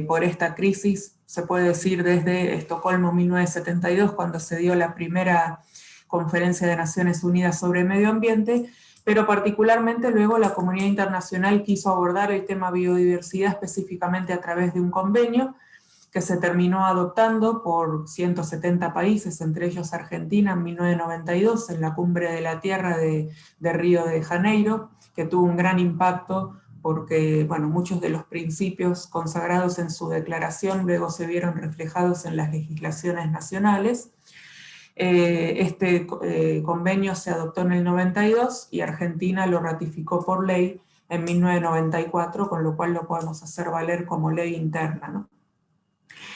por esta crisis, se puede decir desde Estocolmo 1972, cuando se dio la primera Conferencia de Naciones Unidas sobre Medio Ambiente, pero particularmente luego la comunidad internacional quiso abordar el tema biodiversidad específicamente a través de un convenio que se terminó adoptando por 170 países, entre ellos Argentina, en 1992, en la Cumbre de la Tierra de Río de Janeiro, que tuvo un gran impacto porque, bueno, muchos de los principios consagrados en su declaración luego se vieron reflejados en las legislaciones nacionales. Este convenio se adoptó en el 92 y Argentina lo ratificó por ley en 1994, con lo cual lo podemos hacer valer como ley interna, ¿no?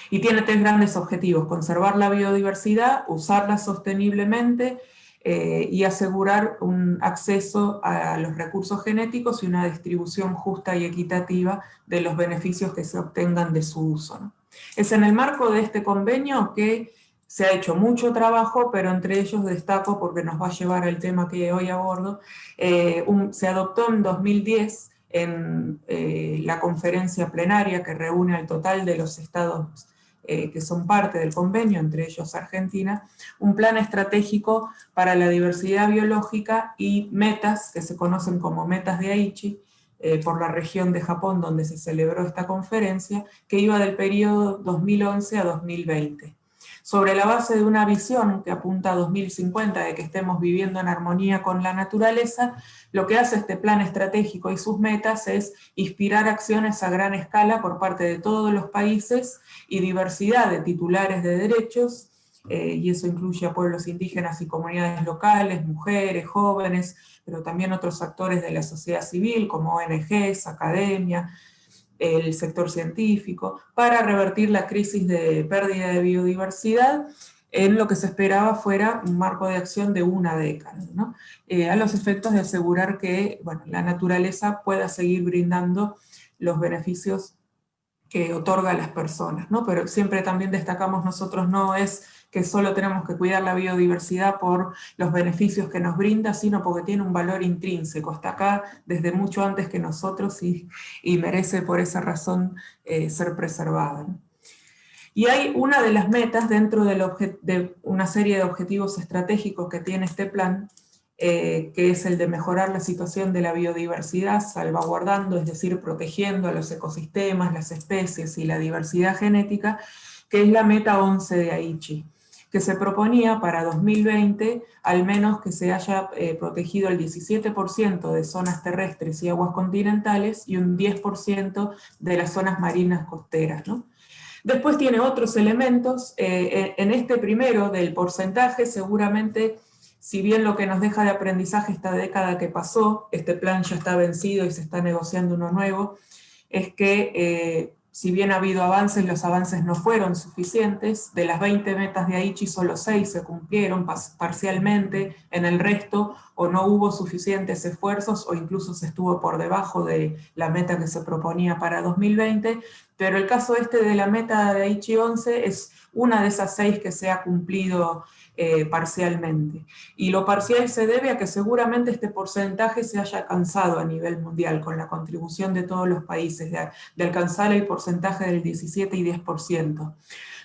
Y tiene tres grandes objetivos: conservar la biodiversidad, usarla sosteniblemente y asegurar un acceso a los recursos genéticos y una distribución justa y equitativa de los beneficios que se obtengan de su uso, ¿no? Es en el marco de este convenio que se ha hecho mucho trabajo, pero entre ellos destaco, porque nos va a llevar al tema que hoy abordo, se adoptó en 2010 en la conferencia plenaria que reúne al total de los estados que son parte del convenio, entre ellos Argentina, un plan estratégico para la diversidad biológica y metas, que se conocen como metas de Aichi, por la región de Japón donde se celebró esta conferencia, que iba del periodo 2011 a 2020. Sobre la base de una visión que apunta a 2050, de que estemos viviendo en armonía con la naturaleza, lo que hace este plan estratégico y sus metas es inspirar acciones a gran escala por parte de todos los países y diversidad de titulares de derechos, y eso incluye a pueblos indígenas y comunidades locales, mujeres, jóvenes, pero también otros actores de la sociedad civil, como ONGs, academia, el sector científico, para revertir la crisis de pérdida de biodiversidad en lo que se esperaba fuera un marco de acción de una década, ¿no? A los efectos de asegurar que, bueno, la naturaleza pueda seguir brindando los beneficios que otorga a las personas, ¿no? Pero siempre también destacamos nosotros, no es que solo tenemos que cuidar la biodiversidad por los beneficios que nos brinda, sino porque tiene un valor intrínseco, está acá desde mucho antes que nosotros y merece por esa razón ser preservada, ¿no? Y hay una de las metas dentro de una serie de objetivos estratégicos que tiene este plan, que es el de mejorar la situación de la biodiversidad, salvaguardando, es decir, protegiendo a los ecosistemas, las especies y la diversidad genética, que es la meta 11 de Aichi, que se proponía para 2020 al menos que se haya protegido el 17% de zonas terrestres y aguas continentales y un 10% de las zonas marinas costeras, ¿no? Después tiene otros elementos, en este primero del porcentaje seguramente, si bien lo que nos deja de aprendizaje esta década que pasó, este plan ya está vencido y se está negociando uno nuevo, es que si bien ha habido avances, los avances no fueron suficientes. De las 20 metas de Aichi, solo 6 se cumplieron parcialmente, en el resto o no hubo suficientes esfuerzos o incluso se estuvo por debajo de la meta que se proponía para 2020, pero el caso este de la meta de Aichi 11 es una de esas 6 que se ha cumplido parcialmente. Y lo parcial se debe a que seguramente este porcentaje se haya alcanzado a nivel mundial con la contribución de todos los países, de alcanzar el porcentaje del 17 y 10%.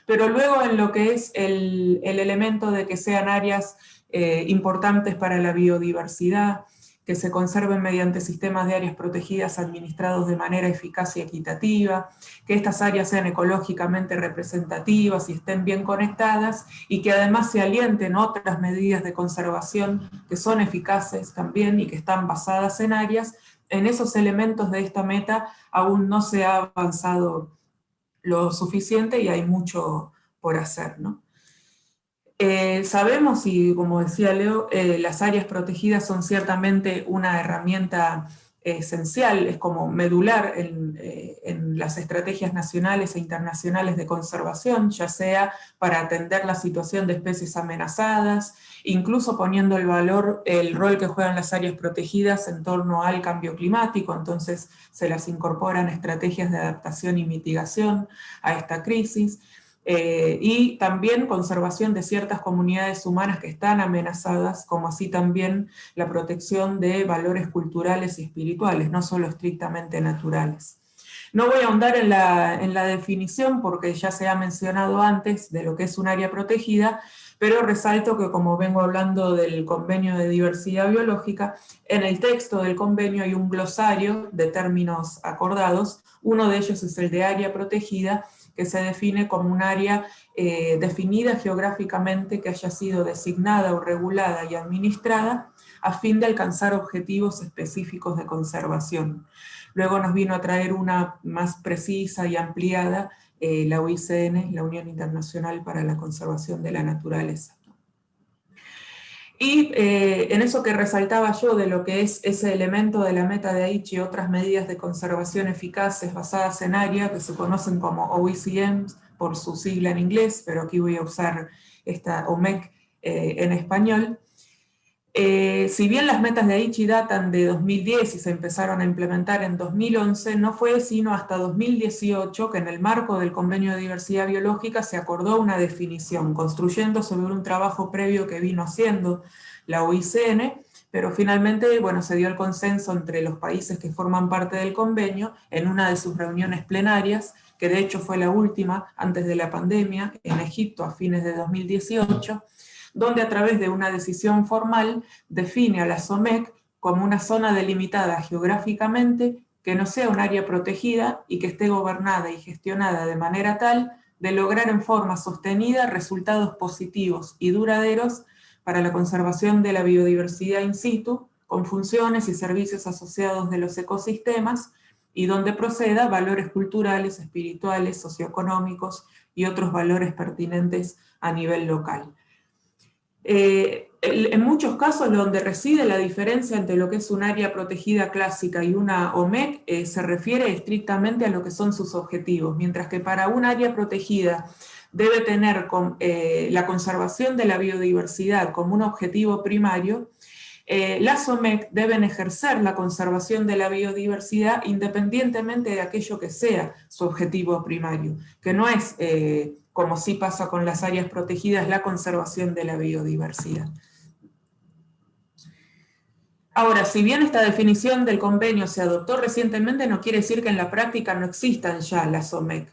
Pero luego en lo que es el elemento de que sean áreas importantes para la biodiversidad, que se conserven mediante sistemas de áreas protegidas administrados de manera eficaz y equitativa, que estas áreas sean ecológicamente representativas y estén bien conectadas, y que además se alienten otras medidas de conservación que son eficaces también y que están basadas en áreas. En esos elementos de esta meta aún no se ha avanzado lo suficiente y hay mucho por hacer, ¿no? Sabemos, y como decía Leo, las áreas protegidas son ciertamente una herramienta esencial, es como medular en las estrategias nacionales e internacionales de conservación, ya sea para atender la situación de especies amenazadas, incluso poniendo el rol que juegan las áreas protegidas en torno al cambio climático, entonces se las incorporan estrategias de adaptación y mitigación a esta crisis. Y también conservación de ciertas comunidades humanas que están amenazadas, como así también la protección de valores culturales y espirituales, no solo estrictamente naturales. No voy a ahondar en la definición porque ya se ha mencionado antes de lo que es un área protegida, pero resalto que, como vengo hablando del Convenio de Diversidad Biológica, en el texto del convenio hay un glosario de términos acordados. Uno de ellos es el de área protegida, que se define como un área definida geográficamente que haya sido designada o regulada y administrada a fin de alcanzar objetivos específicos de conservación. Luego nos vino a traer una más precisa y ampliada, la UICN, la Unión Internacional para la Conservación de la Naturaleza. Y en eso que resaltaba yo de lo que es ese elemento de la meta de Aichi y otras medidas de conservación eficaces basadas en área, que se conocen como OECM por su sigla en inglés, pero aquí voy a usar esta OMEC en español. Si bien las metas de Aichi datan de 2010 y se empezaron a implementar en 2011, no fue sino hasta 2018 que en el marco del Convenio de Diversidad Biológica se acordó una definición, construyendo sobre un trabajo previo que vino haciendo la UICN, pero finalmente, bueno, se dio el consenso entre los países que forman parte del convenio en una de sus reuniones plenarias, que de hecho fue la última antes de la pandemia, en Egipto a fines de 2018, donde a través de una decisión formal define a la SOMEC como una zona delimitada geográficamente que no sea un área protegida y que esté gobernada y gestionada de manera tal de lograr en forma sostenida resultados positivos y duraderos para la conservación de la biodiversidad in situ, con funciones y servicios asociados de los ecosistemas, y donde proceda valores culturales, espirituales, socioeconómicos y otros valores pertinentes a nivel local. En muchos casos donde reside la diferencia entre lo que es un área protegida clásica y una OMEC se refiere estrictamente a lo que son sus objetivos, mientras que para un área protegida debe tener la conservación de la biodiversidad como un objetivo primario, las OMEC deben ejercer la conservación de la biodiversidad independientemente de aquello que sea su objetivo primario, que no es, como sí pasa con las áreas protegidas, la conservación de la biodiversidad. Ahora, si bien esta definición del convenio se adoptó recientemente, no quiere decir que en la práctica no existan ya las OMEC,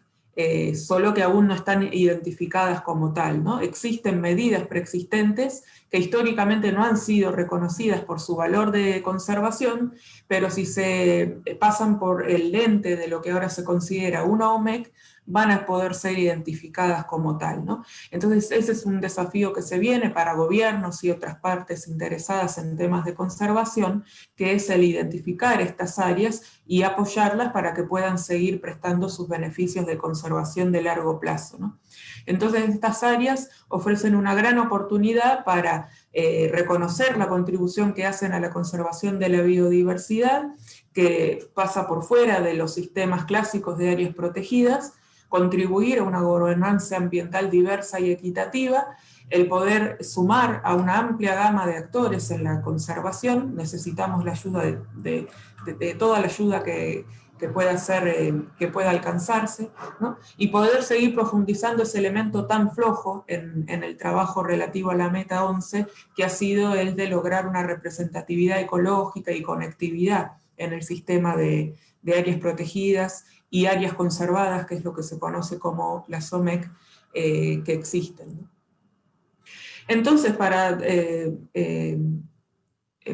solo que aún no están identificadas como tal, ¿no? Existen medidas preexistentes que históricamente no han sido reconocidas por su valor de conservación, pero si se pasan por el lente de lo que ahora se considera una OMEC, van a poder ser identificadas como tal, ¿no? Entonces ese es un desafío que se viene para gobiernos y otras partes interesadas en temas de conservación, que es el identificar estas áreas y apoyarlas para que puedan seguir prestando sus beneficios de conservación de largo plazo, ¿no? Entonces estas áreas ofrecen una gran oportunidad para reconocer la contribución que hacen a la conservación de la biodiversidad, que pasa por fuera de los sistemas clásicos de áreas protegidas, contribuir a una gobernanza ambiental diversa y equitativa, el poder sumar a una amplia gama de actores en la conservación. Necesitamos la ayuda de toda la ayuda que pueda alcanzarse, ¿no? Y poder seguir profundizando ese elemento tan flojo en el trabajo relativo a la Meta 11, que ha sido el de lograr una representatividad ecológica y conectividad en el sistema de áreas protegidas y áreas conservadas, que es lo que se conoce como las OMEC que existen, ¿no? Entonces, para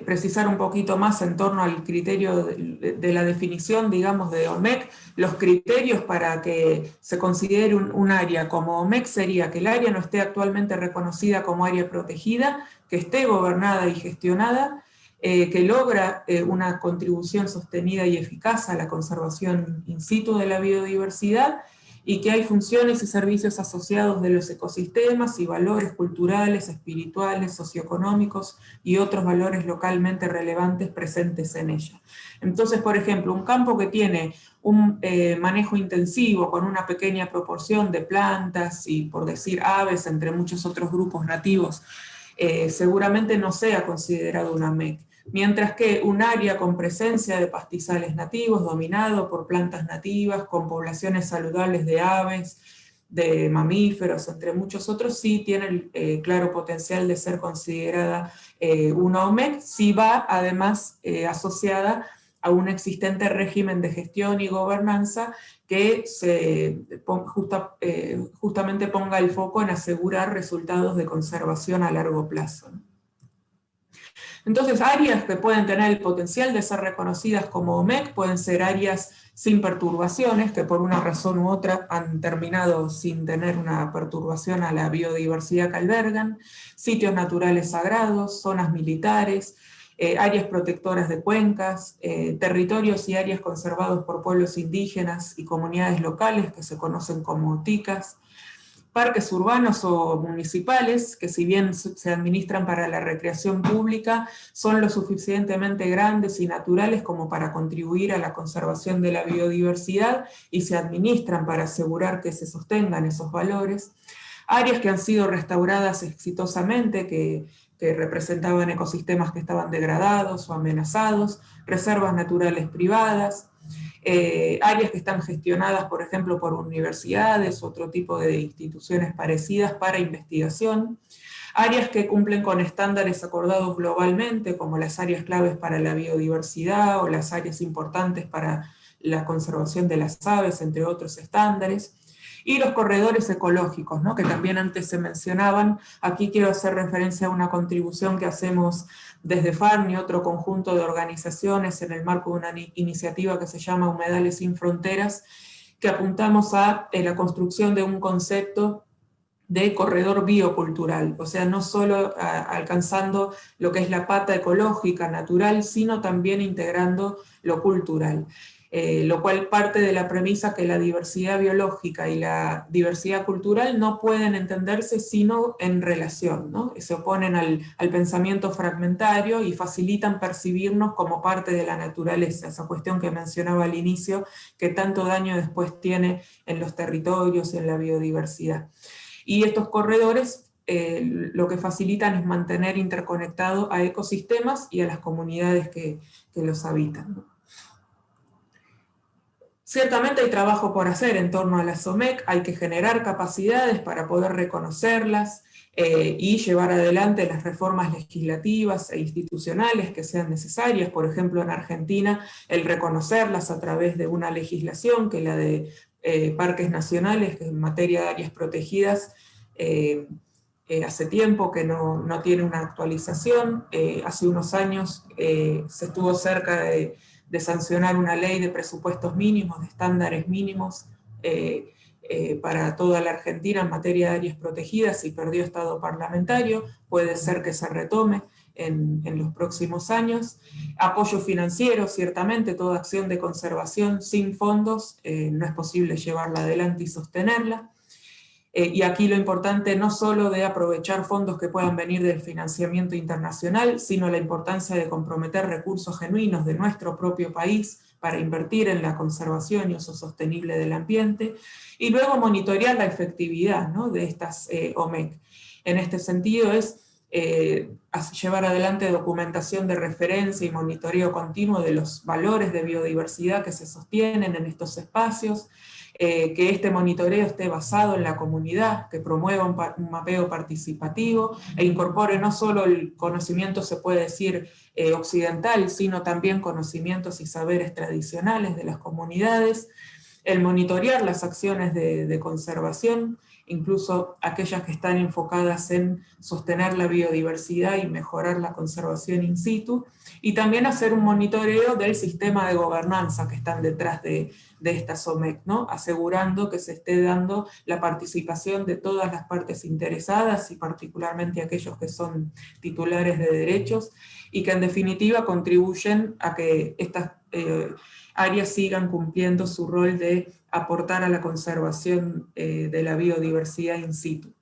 precisar un poquito más en torno al criterio de la definición, digamos, de OMEC, los criterios para que se considere un área como OMEC sería que el área no esté actualmente reconocida como área protegida, que esté gobernada y gestionada, que logra una contribución sostenida y eficaz a la conservación in situ de la biodiversidad, y que hay funciones y servicios asociados de los ecosistemas y valores culturales, espirituales, socioeconómicos y otros valores localmente relevantes presentes en ella. Entonces, por ejemplo, un campo que tiene un manejo intensivo con una pequeña proporción de plantas y, por decir, aves, entre muchos otros grupos nativos, seguramente no sea considerado una MEC. Mientras que un área con presencia de pastizales nativos, dominado por plantas nativas, con poblaciones saludables de aves, de mamíferos, entre muchos otros, sí tiene el claro potencial de ser considerada una OMEC, si va además asociada a un existente régimen de gestión y gobernanza que justamente ponga el foco en asegurar resultados de conservación a largo plazo, ¿no? Entonces, áreas que pueden tener el potencial de ser reconocidas como OMEC pueden ser áreas sin perturbaciones, que por una razón u otra han terminado sin tener una perturbación a la biodiversidad que albergan, sitios naturales sagrados, zonas militares, áreas protectoras de cuencas, territorios y áreas conservados por pueblos indígenas y comunidades locales que se conocen como TICAS, parques urbanos o municipales, que si bien se administran para la recreación pública, son lo suficientemente grandes y naturales como para contribuir a la conservación de la biodiversidad y se administran para asegurar que se sostengan esos valores. Áreas que han sido restauradas exitosamente, que representaban ecosistemas que estaban degradados o amenazados, reservas naturales privadas, áreas que están gestionadas, por ejemplo, por universidades, otro tipo de instituciones parecidas para investigación, áreas que cumplen con estándares acordados globalmente, como las áreas claves para la biodiversidad o las áreas importantes para la conservación de las aves, entre otros estándares. Y los corredores ecológicos, ¿no? Que también antes se mencionaban. Aquí quiero hacer referencia a una contribución que hacemos desde FARN y otro conjunto de organizaciones en el marco de una iniciativa que se llama Humedales sin Fronteras, que apuntamos a la construcción de un concepto de corredor biocultural, o sea, no solo alcanzando lo que es la pata ecológica, natural, sino también integrando lo cultural. Lo cual parte de la premisa que la diversidad biológica y la diversidad cultural no pueden entenderse sino en relación, ¿no? Se oponen al pensamiento fragmentario y facilitan percibirnos como parte de la naturaleza, esa cuestión que mencionaba al inicio, que tanto daño después tiene en los territorios y en la biodiversidad. Y estos corredores lo que facilitan es mantener interconectados a ecosistemas y a las comunidades que los habitan, ¿no? Ciertamente hay trabajo por hacer en torno a la SOMEC, hay que generar capacidades para poder reconocerlas y llevar adelante las reformas legislativas e institucionales que sean necesarias. Por ejemplo, en Argentina, el reconocerlas a través de una legislación, que es la de parques nacionales, que en materia de áreas protegidas, hace tiempo que no tiene una actualización. Hace unos años se estuvo cerca de sancionar una ley de presupuestos mínimos, de estándares mínimos para toda la Argentina en materia de áreas protegidas y perdió estado parlamentario. Puede ser que se retome en los próximos años. Apoyo financiero, ciertamente, toda acción de conservación sin fondos no es posible llevarla adelante y sostenerla. Y aquí lo importante no solo de aprovechar fondos que puedan venir del financiamiento internacional, sino la importancia de comprometer recursos genuinos de nuestro propio país para invertir en la conservación y uso sostenible del ambiente, y luego monitorear la efectividad, ¿no?, de estas OMEC. En este sentido es llevar adelante documentación de referencia y monitoreo continuo de los valores de biodiversidad que se sostienen en estos espacios, que este monitoreo esté basado en la comunidad, que promueva un mapeo participativo e incorpore no solo el conocimiento, se puede decir, occidental, sino también conocimientos y saberes tradicionales de las comunidades, el monitorear las acciones de conservación, incluso aquellas que están enfocadas en sostener la biodiversidad y mejorar la conservación in situ, y también hacer un monitoreo del sistema de gobernanza que están detrás de estas OMEC, ¿no?, asegurando que se esté dando la participación de todas las partes interesadas y particularmente aquellos que son titulares de derechos y que en definitiva contribuyen a que estas áreas sigan cumpliendo su rol de aportar a la conservación de la biodiversidad in situ.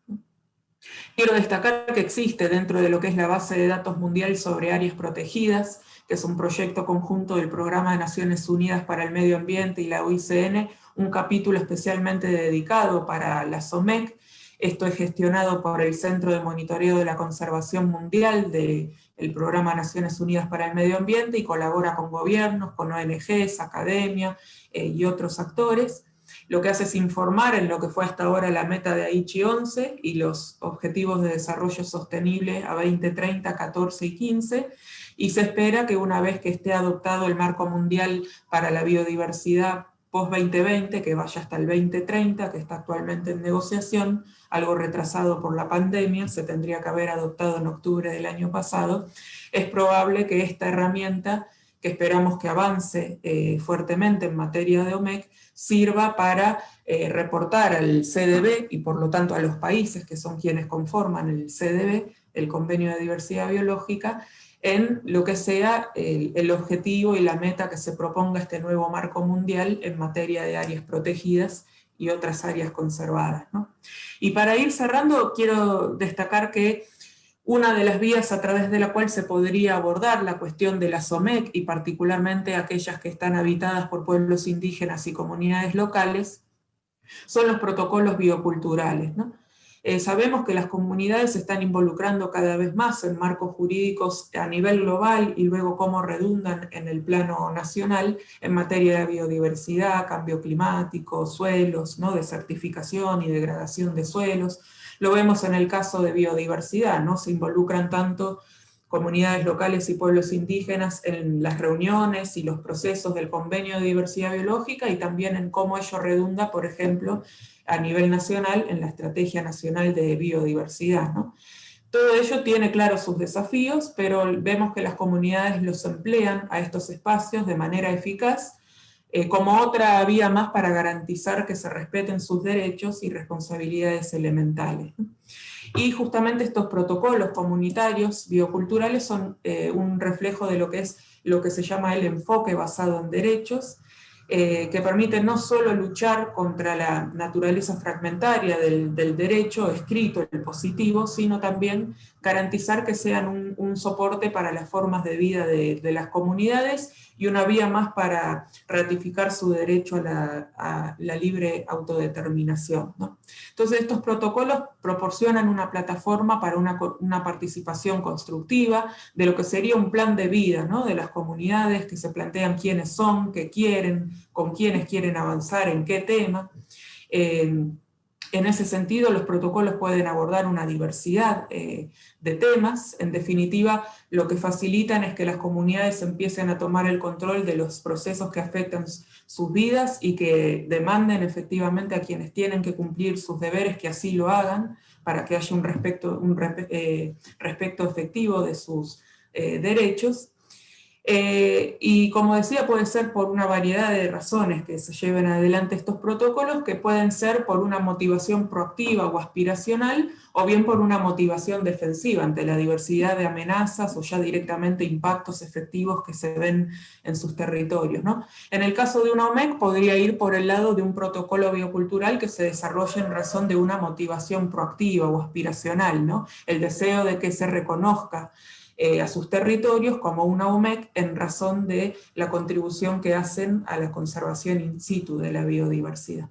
Quiero destacar que existe dentro de lo que es la base de datos mundial sobre áreas protegidas, que es un proyecto conjunto del Programa de Naciones Unidas para el Medio Ambiente y la UICN, un capítulo especialmente dedicado para la SOMEC. Esto es gestionado por el Centro de Monitoreo de la Conservación Mundial del Programa de Naciones Unidas para el Medio Ambiente y colabora con gobiernos, con ONGs, academia y otros actores. Lo que hace es informar en lo que fue hasta ahora la meta de Aichi 11 y los Objetivos de Desarrollo Sostenible a 2030, 14 y 15, y se espera que una vez que esté adoptado el Marco Mundial para la Biodiversidad post-2020, que vaya hasta el 2030, que está actualmente en negociación, algo retrasado por la pandemia, se tendría que haber adoptado en octubre del año pasado, es probable que esta herramienta, que esperamos que avance fuertemente en materia de OMEC, sirva para reportar al CDB y por lo tanto a los países que son quienes conforman el CDB, el Convenio de Diversidad Biológica, en lo que sea el objetivo y la meta que se proponga este nuevo marco mundial en materia de áreas protegidas y otras áreas conservadas, ¿no? Y para ir cerrando, quiero destacar que una de las vías a través de la cual se podría abordar la cuestión de las OMEC, y particularmente aquellas que están habitadas por pueblos indígenas y comunidades locales, son los protocolos bioculturales, ¿no? Sabemos que las comunidades se están involucrando cada vez más en marcos jurídicos a nivel global y luego cómo redundan en el plano nacional en materia de biodiversidad, cambio climático, suelos, ¿no?, desertificación y degradación de suelos. Lo vemos en el caso de biodiversidad, ¿no? Se involucran tanto comunidades locales y pueblos indígenas en las reuniones y los procesos del Convenio de Diversidad Biológica, y también en cómo ello redunda, por ejemplo, a nivel nacional en la Estrategia Nacional de Biodiversidad, ¿no? Todo ello tiene, claro, sus desafíos, pero vemos que las comunidades los emplean a estos espacios de manera eficaz, como otra vía más para garantizar que se respeten sus derechos y responsabilidades elementales. Y justamente estos protocolos comunitarios bioculturales son un reflejo de lo que es lo que se llama el enfoque basado en derechos, que permite no solo luchar contra la naturaleza fragmentaria del derecho escrito, el positivo, sino también garantizar que sean un soporte para las formas de vida de las comunidades y una vía más para ratificar su derecho a la libre autodeterminación, ¿no? Entonces estos protocolos proporcionan una plataforma para una participación constructiva de lo que sería un plan de vida, ¿no? De las comunidades, que se plantean quiénes son, qué quieren, con quiénes quieren avanzar, en qué tema. En ese sentido, los protocolos pueden abordar una diversidad de temas. En definitiva, lo que facilitan es que las comunidades empiecen a tomar el control de los procesos que afectan sus vidas y que demanden efectivamente a quienes tienen que cumplir sus deberes que así lo hagan, para que haya un respeto efectivo de sus derechos. Y como decía, puede ser por una variedad de razones que se lleven adelante estos protocolos, que pueden ser por una motivación proactiva o aspiracional, o bien por una motivación defensiva ante la diversidad de amenazas o ya directamente impactos efectivos que se ven en sus territorios, ¿no? En el caso de una OMEC podría ir por el lado de un protocolo biocultural que se desarrolle en razón de una motivación proactiva o aspiracional, ¿no? El deseo de que se reconozca a sus territorios como una OMEC en razón de la contribución que hacen a la conservación in situ de la biodiversidad.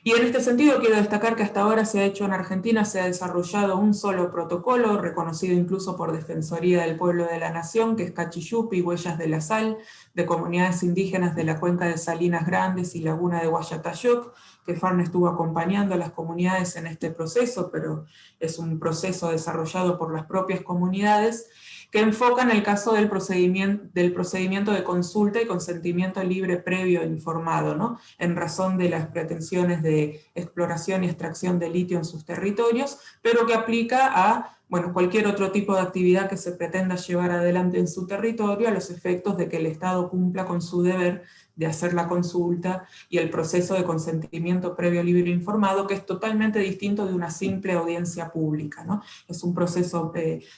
Y en este sentido quiero destacar que hasta ahora en Argentina se ha desarrollado un solo protocolo, reconocido incluso por Defensoría del Pueblo de la Nación, que es Cachiyupi, Huellas de la Sal, de comunidades indígenas de la cuenca de Salinas Grandes y Laguna de Guayatayoc, que FARN estuvo acompañando a las comunidades en este proceso, pero es un proceso desarrollado por las propias comunidades, que enfocan el caso del procedimiento de consulta y consentimiento libre previo e informado, ¿no? En razón de las pretensiones de exploración y extracción de litio en sus territorios, pero que aplica a cualquier otro tipo de actividad que se pretenda llevar adelante en su territorio, a los efectos de que el Estado cumpla con su deber de hacer la consulta y el proceso de consentimiento previo, libre e informado, que es totalmente distinto de una simple audiencia pública, ¿no? Es un proceso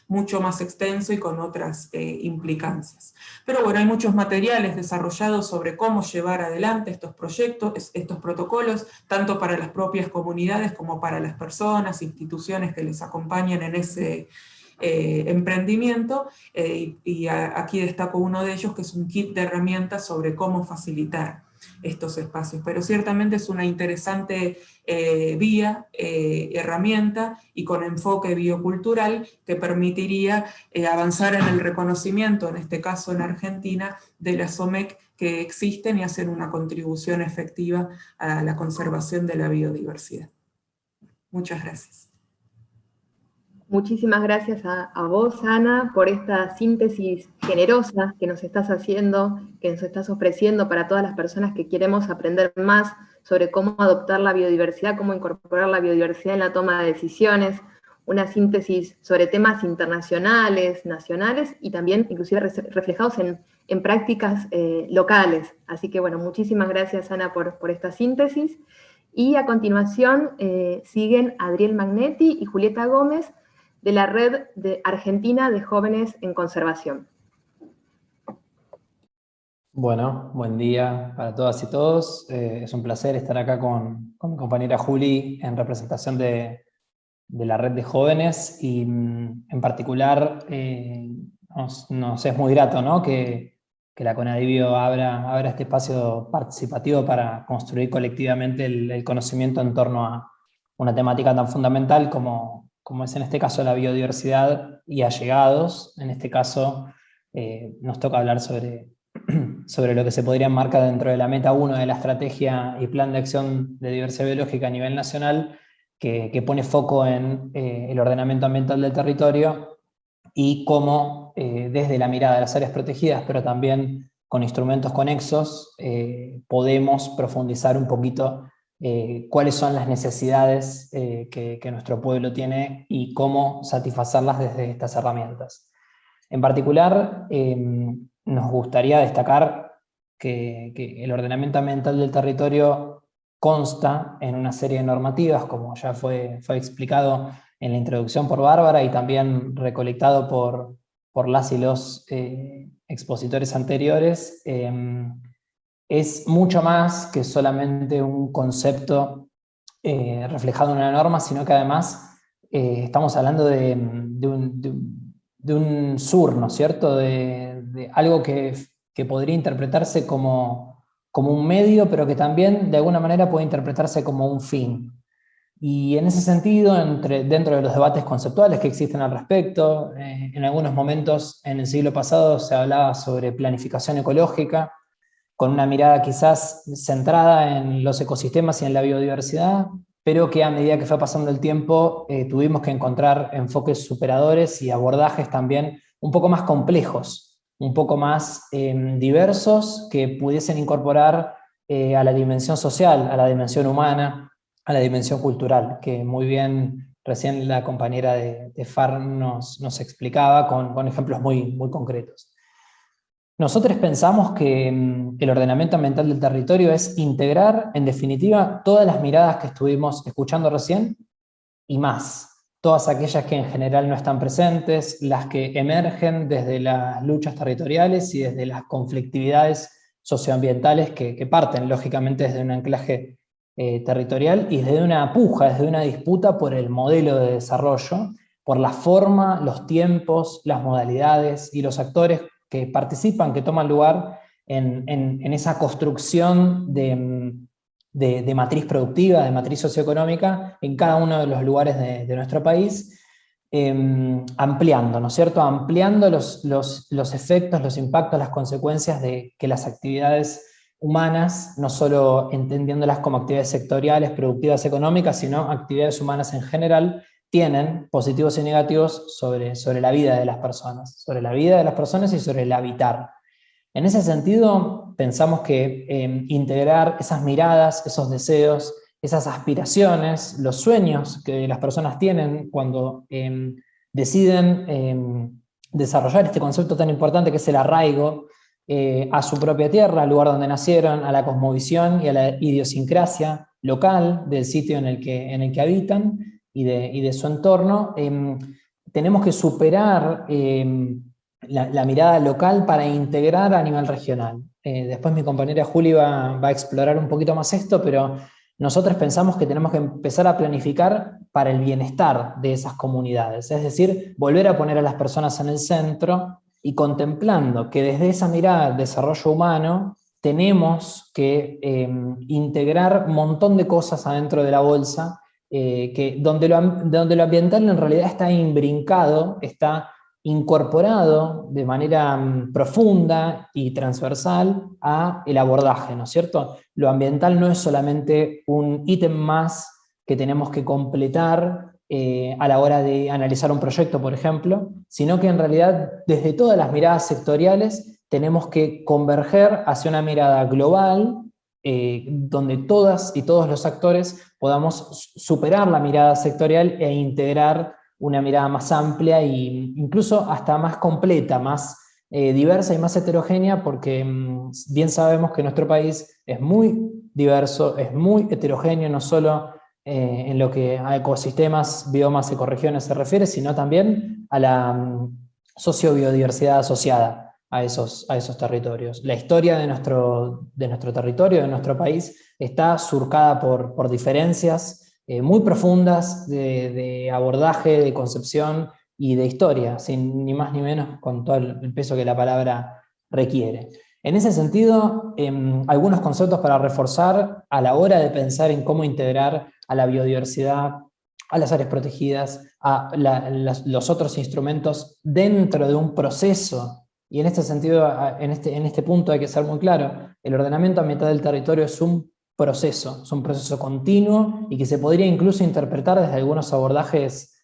mucho más extenso y con otras implicancias. Pero hay muchos materiales desarrollados sobre cómo llevar adelante estos proyectos, estos protocolos, tanto para las propias comunidades como para las personas, instituciones que les acompañan en ese emprendimiento, y aquí destaco uno de ellos, que es un kit de herramientas sobre cómo facilitar estos espacios. Pero ciertamente es una interesante vía, herramienta, y con enfoque biocultural, que permitiría avanzar en el reconocimiento, en este caso en Argentina, de las OMEC que existen y hacen una contribución efectiva a la conservación de la biodiversidad. Muchas gracias. Muchísimas gracias a vos, Ana, por esta síntesis generosa que nos estás haciendo, que nos estás ofreciendo para todas las personas que queremos aprender más sobre cómo adoptar la biodiversidad, cómo incorporar la biodiversidad en la toma de decisiones, una síntesis sobre temas internacionales, nacionales y también inclusive reflejados en prácticas locales. Así que muchísimas gracias, Ana, por esta síntesis. Y a continuación siguen Adriel Magnetti y Julieta Gómez, de la Red Argentina de Jóvenes en Conservación. Bueno, buen día para todas y todos. Es un placer estar acá con mi compañera Juli en representación de la Red de Jóvenes, y en particular nos es muy grato, ¿no?, que la CONADIBio abra este espacio participativo para construir colectivamente el conocimiento en torno a una temática tan fundamental como es en este caso la biodiversidad y allegados. En este caso nos toca hablar sobre lo que se podría enmarcar dentro de la meta 1 de la estrategia y plan de acción de diversidad biológica a nivel nacional, que pone foco en el ordenamiento ambiental del territorio y cómo desde la mirada de las áreas protegidas, pero también con instrumentos conexos, podemos profundizar un poquito cuáles son las necesidades que nuestro pueblo tiene y cómo satisfacerlas desde estas herramientas. En particular, nos gustaría destacar que el ordenamiento ambiental del territorio consta en una serie de normativas, como ya fue explicado en la introducción por Bárbara y también recolectado por las y los expositores anteriores. Es mucho más que solamente un concepto reflejado en una norma, sino que además estamos hablando de un sur, ¿no es cierto? De algo que podría interpretarse como un medio, pero que también de alguna manera puede interpretarse como un fin. Y en ese sentido, dentro de los debates conceptuales que existen al respecto, en algunos momentos en el siglo pasado se hablaba sobre planificación ecológica, con una mirada quizás centrada en los ecosistemas y en la biodiversidad, pero que a medida que fue pasando el tiempo tuvimos que encontrar enfoques superadores y abordajes también un poco más complejos, un poco más diversos, que pudiesen incorporar a la dimensión social, a la dimensión humana, a la dimensión cultural, que muy bien recién la compañera de FAR nos explicaba con ejemplos muy concretos. Nosotros pensamos que el ordenamiento ambiental del territorio es integrar, en definitiva, todas las miradas que estuvimos escuchando recién y más. Todas aquellas que en general no están presentes, las que emergen desde las luchas territoriales y desde las conflictividades socioambientales que parten, lógicamente, desde un anclaje territorial y desde una puja, desde una disputa por el modelo de desarrollo, por la forma, los tiempos, las modalidades y los actores que participan, que toman lugar en esa construcción de matriz productiva, de matriz socioeconómica, en cada uno de los lugares de nuestro país, ampliando, ¿no es cierto? Ampliando los efectos, los impactos, las consecuencias de que las actividades humanas, no solo entendiéndolas como actividades sectoriales, productivas, económicas, sino actividades humanas en general, tienen positivos y negativos sobre la vida de las personas, y sobre el habitar. En ese sentido, pensamos que integrar esas miradas, esos deseos, esas aspiraciones, los sueños que las personas tienen cuando deciden desarrollar este concepto tan importante que es el arraigo a su propia tierra, al lugar donde nacieron, a la cosmovisión y a la idiosincrasia local del sitio en el que habitan, y de su entorno, tenemos que superar la mirada local para integrar a nivel regional. Después mi compañera Juli va a explorar un poquito más esto, pero nosotros pensamos que tenemos que empezar a planificar para el bienestar de esas comunidades, es decir, volver a poner a las personas en el centro y contemplando que desde esa mirada del desarrollo humano tenemos que integrar un montón de cosas adentro de la bolsa, donde lo ambiental en realidad está imbrincado, está incorporado de manera profunda y transversal a el abordaje, ¿no es cierto? Lo ambiental no es solamente un ítem más que tenemos que completar a la hora de analizar un proyecto, por ejemplo, sino que en realidad desde todas las miradas sectoriales tenemos que converger hacia una mirada global, donde todas y todos los actores podamos superar la mirada sectorial e integrar una mirada más amplia e incluso hasta más completa, más diversa y más heterogénea, porque bien sabemos que nuestro país es muy diverso, es muy heterogéneo, no solo en lo que a ecosistemas, biomas, ecorregiones se refiere, sino también a la sociobiodiversidad asociada a esos territorios. La historia de nuestro territorio, de nuestro país, está surcada por diferencias muy profundas de abordaje, de concepción y de historia, sin ni más ni menos con todo el peso que la palabra requiere. En ese sentido, algunos conceptos para reforzar a la hora de pensar en cómo integrar a la biodiversidad, a las áreas protegidas, a los otros instrumentos dentro de un proceso. Y en este sentido, en este punto hay que ser muy claro, el ordenamiento ambiental del territorio es un proceso continuo y que se podría incluso interpretar desde algunos abordajes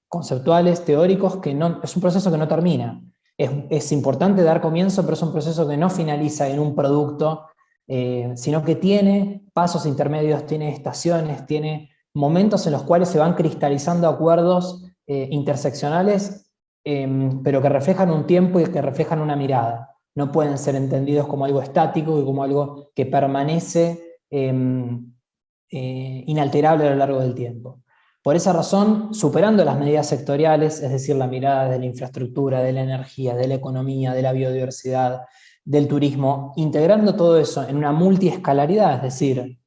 conceptuales, teóricos, que es un proceso que no termina. Es importante dar comienzo, pero es un proceso que no finaliza en un producto, sino que tiene pasos intermedios, tiene estaciones, tiene momentos en los cuales se van cristalizando acuerdos interseccionales, pero que reflejan un tiempo y que reflejan una mirada. No pueden ser entendidos como algo estático y como algo que permanece inalterable a lo largo del tiempo. Por esa razón, superando las medidas sectoriales, es decir, la mirada de la infraestructura, de la energía, de la economía, de la biodiversidad, del turismo, integrando todo eso en una multiescalaridad, es decir,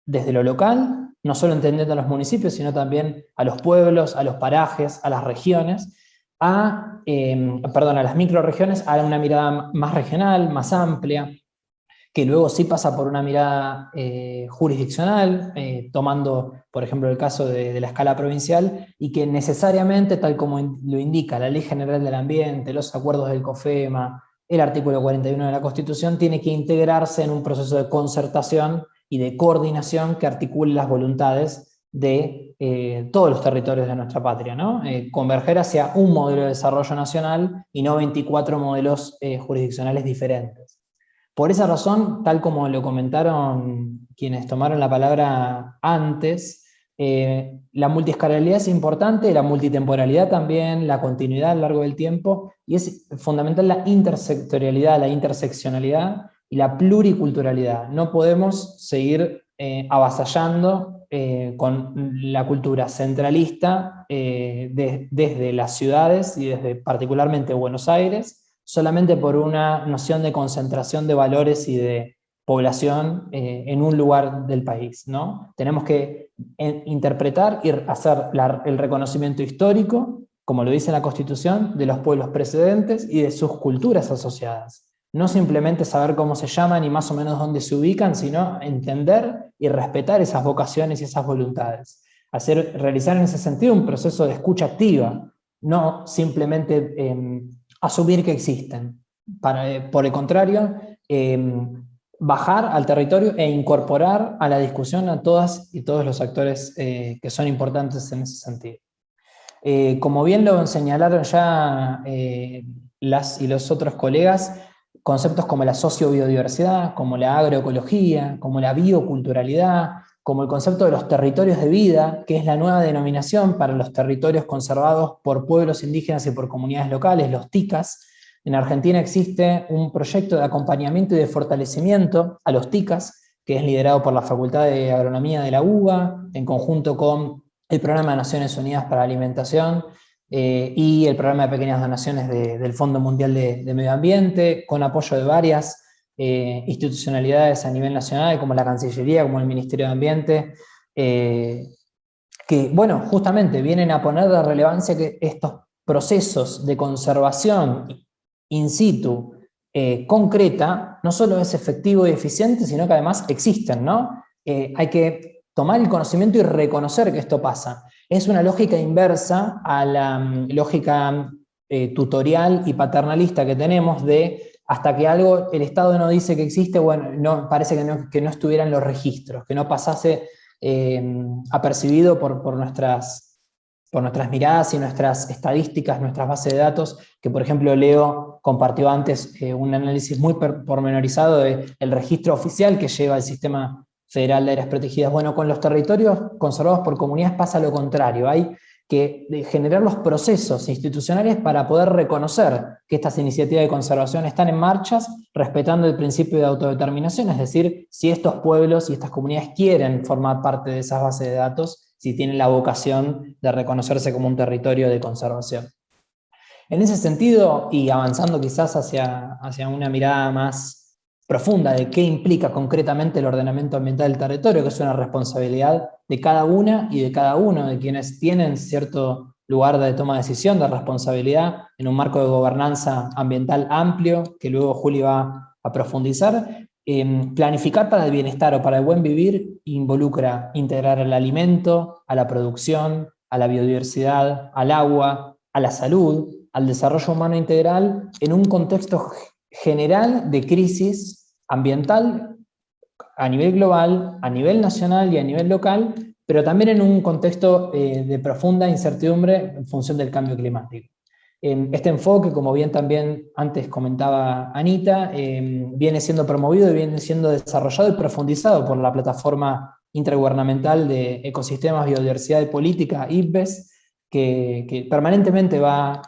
desde lo local, no solo entendiendo a los municipios, sino también a los pueblos, a los parajes, a las regiones, a las microrregiones, a una mirada más regional, más amplia, que luego sí pasa por una mirada jurisdiccional, tomando, por ejemplo, el caso de la escala provincial, y que necesariamente, tal como lo indica la Ley General del Ambiente, los acuerdos del COFEMA, el artículo 41 de la Constitución, tiene que integrarse en un proceso de concertación y de coordinación que articule las voluntades de todos los territorios de nuestra patria, ¿no? Converger hacia un modelo de desarrollo nacional y no 24 modelos jurisdiccionales diferentes. Por esa razón, tal como lo comentaron quienes tomaron la palabra antes, la multiescalabilidad es importante, la multitemporalidad también, la continuidad a lo largo del tiempo, y es fundamental la intersectorialidad, la interseccionalidad y la pluriculturalidad. No podemos seguir avasallando con la cultura centralista desde las ciudades y desde particularmente Buenos Aires, solamente por una noción de concentración de valores y de población en un lugar del país, ¿no? Tenemos que interpretar y hacer el reconocimiento histórico, como lo dice la Constitución, de los pueblos precedentes y de sus culturas asociadas. No simplemente saber cómo se llaman y más o menos dónde se ubican, sino entender y respetar esas vocaciones y esas voluntades. Realizar en ese sentido un proceso de escucha activa, no simplemente asumir que existen. Por el contrario, bajar al territorio e incorporar a la discusión a todas y todos los actores que son importantes en ese sentido. Como bien lo señalaron ya las y los otros colegas, conceptos como la sociobiodiversidad, como la agroecología, como la bioculturalidad, como el concepto de los territorios de vida, que es la nueva denominación para los territorios conservados por pueblos indígenas y por comunidades locales, los TICAS. En Argentina existe un proyecto de acompañamiento y de fortalecimiento a los TICAS, que es liderado por la Facultad de Agronomía de la UBA, en conjunto con el Programa de Naciones Unidas para la Alimentación y el Programa de Pequeñas Donaciones del Fondo Mundial de Medio Ambiente, con apoyo de varias institucionalidades a nivel nacional, como la Cancillería, como el Ministerio de Ambiente, que, bueno, justamente vienen a poner de relevancia que estos procesos de conservación in situ concreta no solo es efectivo y eficiente, sino que además existen, ¿no? Hay que tomar el conocimiento y reconocer que esto pasa. Es una lógica inversa a la lógica tutorial y paternalista que tenemos de hasta que algo el Estado no dice que existe, bueno, no, parece que no estuviera en los registros, que no pasase apercibido por nuestras miradas y nuestras estadísticas, nuestras bases de datos, que por ejemplo Leo compartió antes un análisis muy pormenorizado del registro oficial que lleva el Sistema Federal de Áreas Protegidas. Bueno, con los territorios conservados por comunidades pasa lo contrario, hay que generar los procesos institucionales para poder reconocer que estas iniciativas de conservación están en marcha, respetando el principio de autodeterminación, es decir, si estos pueblos y estas comunidades quieren formar parte de esas bases de datos, si tienen la vocación de reconocerse como un territorio de conservación. En ese sentido, y avanzando quizás hacia una mirada más profunda de qué implica concretamente el ordenamiento ambiental del territorio, que es una responsabilidad de cada una y de cada uno de quienes tienen cierto lugar de toma de decisión, de responsabilidad, en un marco de gobernanza ambiental amplio, que luego Juli va a profundizar. Planificar para el bienestar o para el buen vivir involucra integrar al alimento, a la producción, a la biodiversidad, al agua, a la salud, al desarrollo humano integral, en un contexto general de crisis ambiental a nivel global, a nivel nacional y a nivel local, pero también en un contexto de profunda incertidumbre en función del cambio climático. Este enfoque, como bien también antes comentaba Anita, viene siendo promovido y viene siendo desarrollado y profundizado por la Plataforma Intergubernamental de Ecosistemas, Biodiversidad y Política, IPBES, que permanentemente va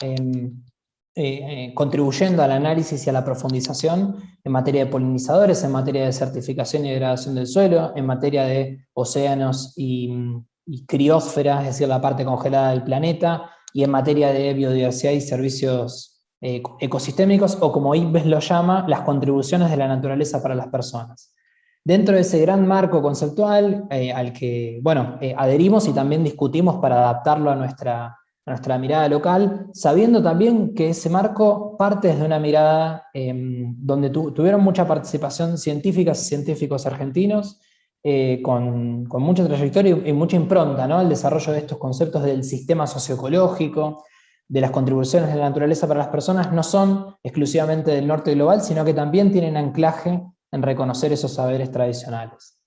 contribuyendo al análisis y a la profundización en materia de polinizadores, en materia de certificación y degradación del suelo, en materia de océanos y criósfera, es decir, la parte congelada del planeta, y en materia de biodiversidad y servicios ecosistémicos, o como IPBES lo llama, las contribuciones de la naturaleza para las personas. Dentro de ese gran marco conceptual al que adherimos y también discutimos para adaptarlo a nuestra mirada local, sabiendo también que ese marco parte desde una mirada donde tuvieron mucha participación científicas y científicos argentinos, con mucha trayectoria y mucha impronta, ¿no? El desarrollo de estos conceptos del sistema socioecológico, de las contribuciones de la naturaleza para las personas, no son exclusivamente del norte global, sino que también tienen anclaje en reconocer esos saberes tradicionales.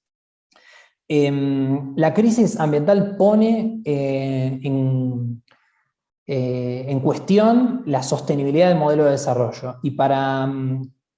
La crisis ambiental pone en cuestión la sostenibilidad del modelo de desarrollo, y para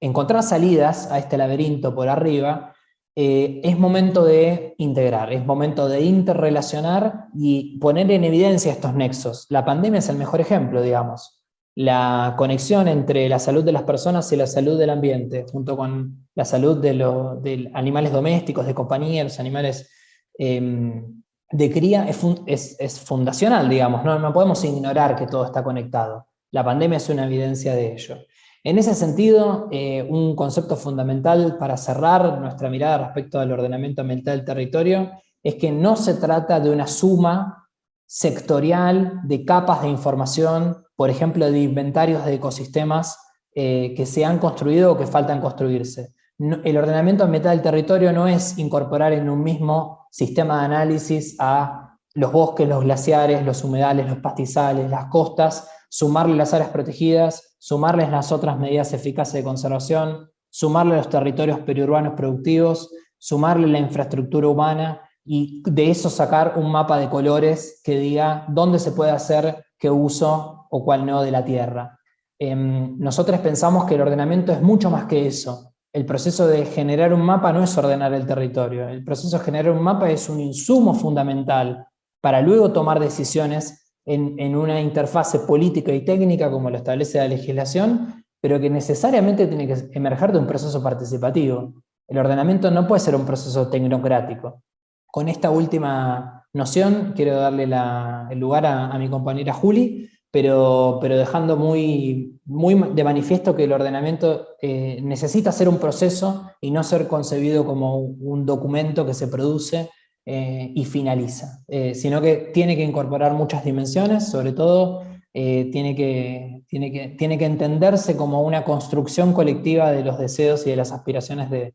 encontrar salidas a este laberinto por arriba, es momento de integrar, es momento de interrelacionar y poner en evidencia estos nexos. La pandemia es el mejor ejemplo, digamos. La conexión entre la salud de las personas y la salud del ambiente, junto con la salud de animales domésticos, de compañía, los animales de cría, es fundacional, digamos. No podemos ignorar que todo está conectado. La pandemia es una evidencia de ello. En ese sentido, un concepto fundamental para cerrar nuestra mirada respecto al ordenamiento ambiental del territorio es que no se trata de una suma sectorial de capas de información, por ejemplo, de inventarios de ecosistemas que se han construido o que faltan construirse. El ordenamiento ambiental del territorio no es incorporar en un mismo sistema de análisis a los bosques, los glaciares, los humedales, los pastizales, las costas, sumarle las áreas protegidas, sumarles las otras medidas eficaces de conservación, sumarle los territorios periurbanos productivos, sumarle la infraestructura humana, y de eso sacar un mapa de colores que diga dónde se puede hacer qué uso o cuál no de la tierra. Nosotros pensamos que el ordenamiento es mucho más que eso. El proceso de generar un mapa no es ordenar el territorio. El proceso de generar un mapa es un insumo fundamental para luego tomar decisiones en una interfase política y técnica como lo establece la legislación, pero que necesariamente tiene que emerger de un proceso participativo. El ordenamiento no puede ser un proceso tecnocrático. Con esta última noción quiero darle el lugar a mi compañera Juli, pero dejando muy de manifiesto que el ordenamiento necesita ser un proceso y no ser concebido como un documento que se produce y finaliza, sino que tiene que incorporar muchas dimensiones, sobre todo tiene que entenderse como una construcción colectiva de los deseos y de las aspiraciones de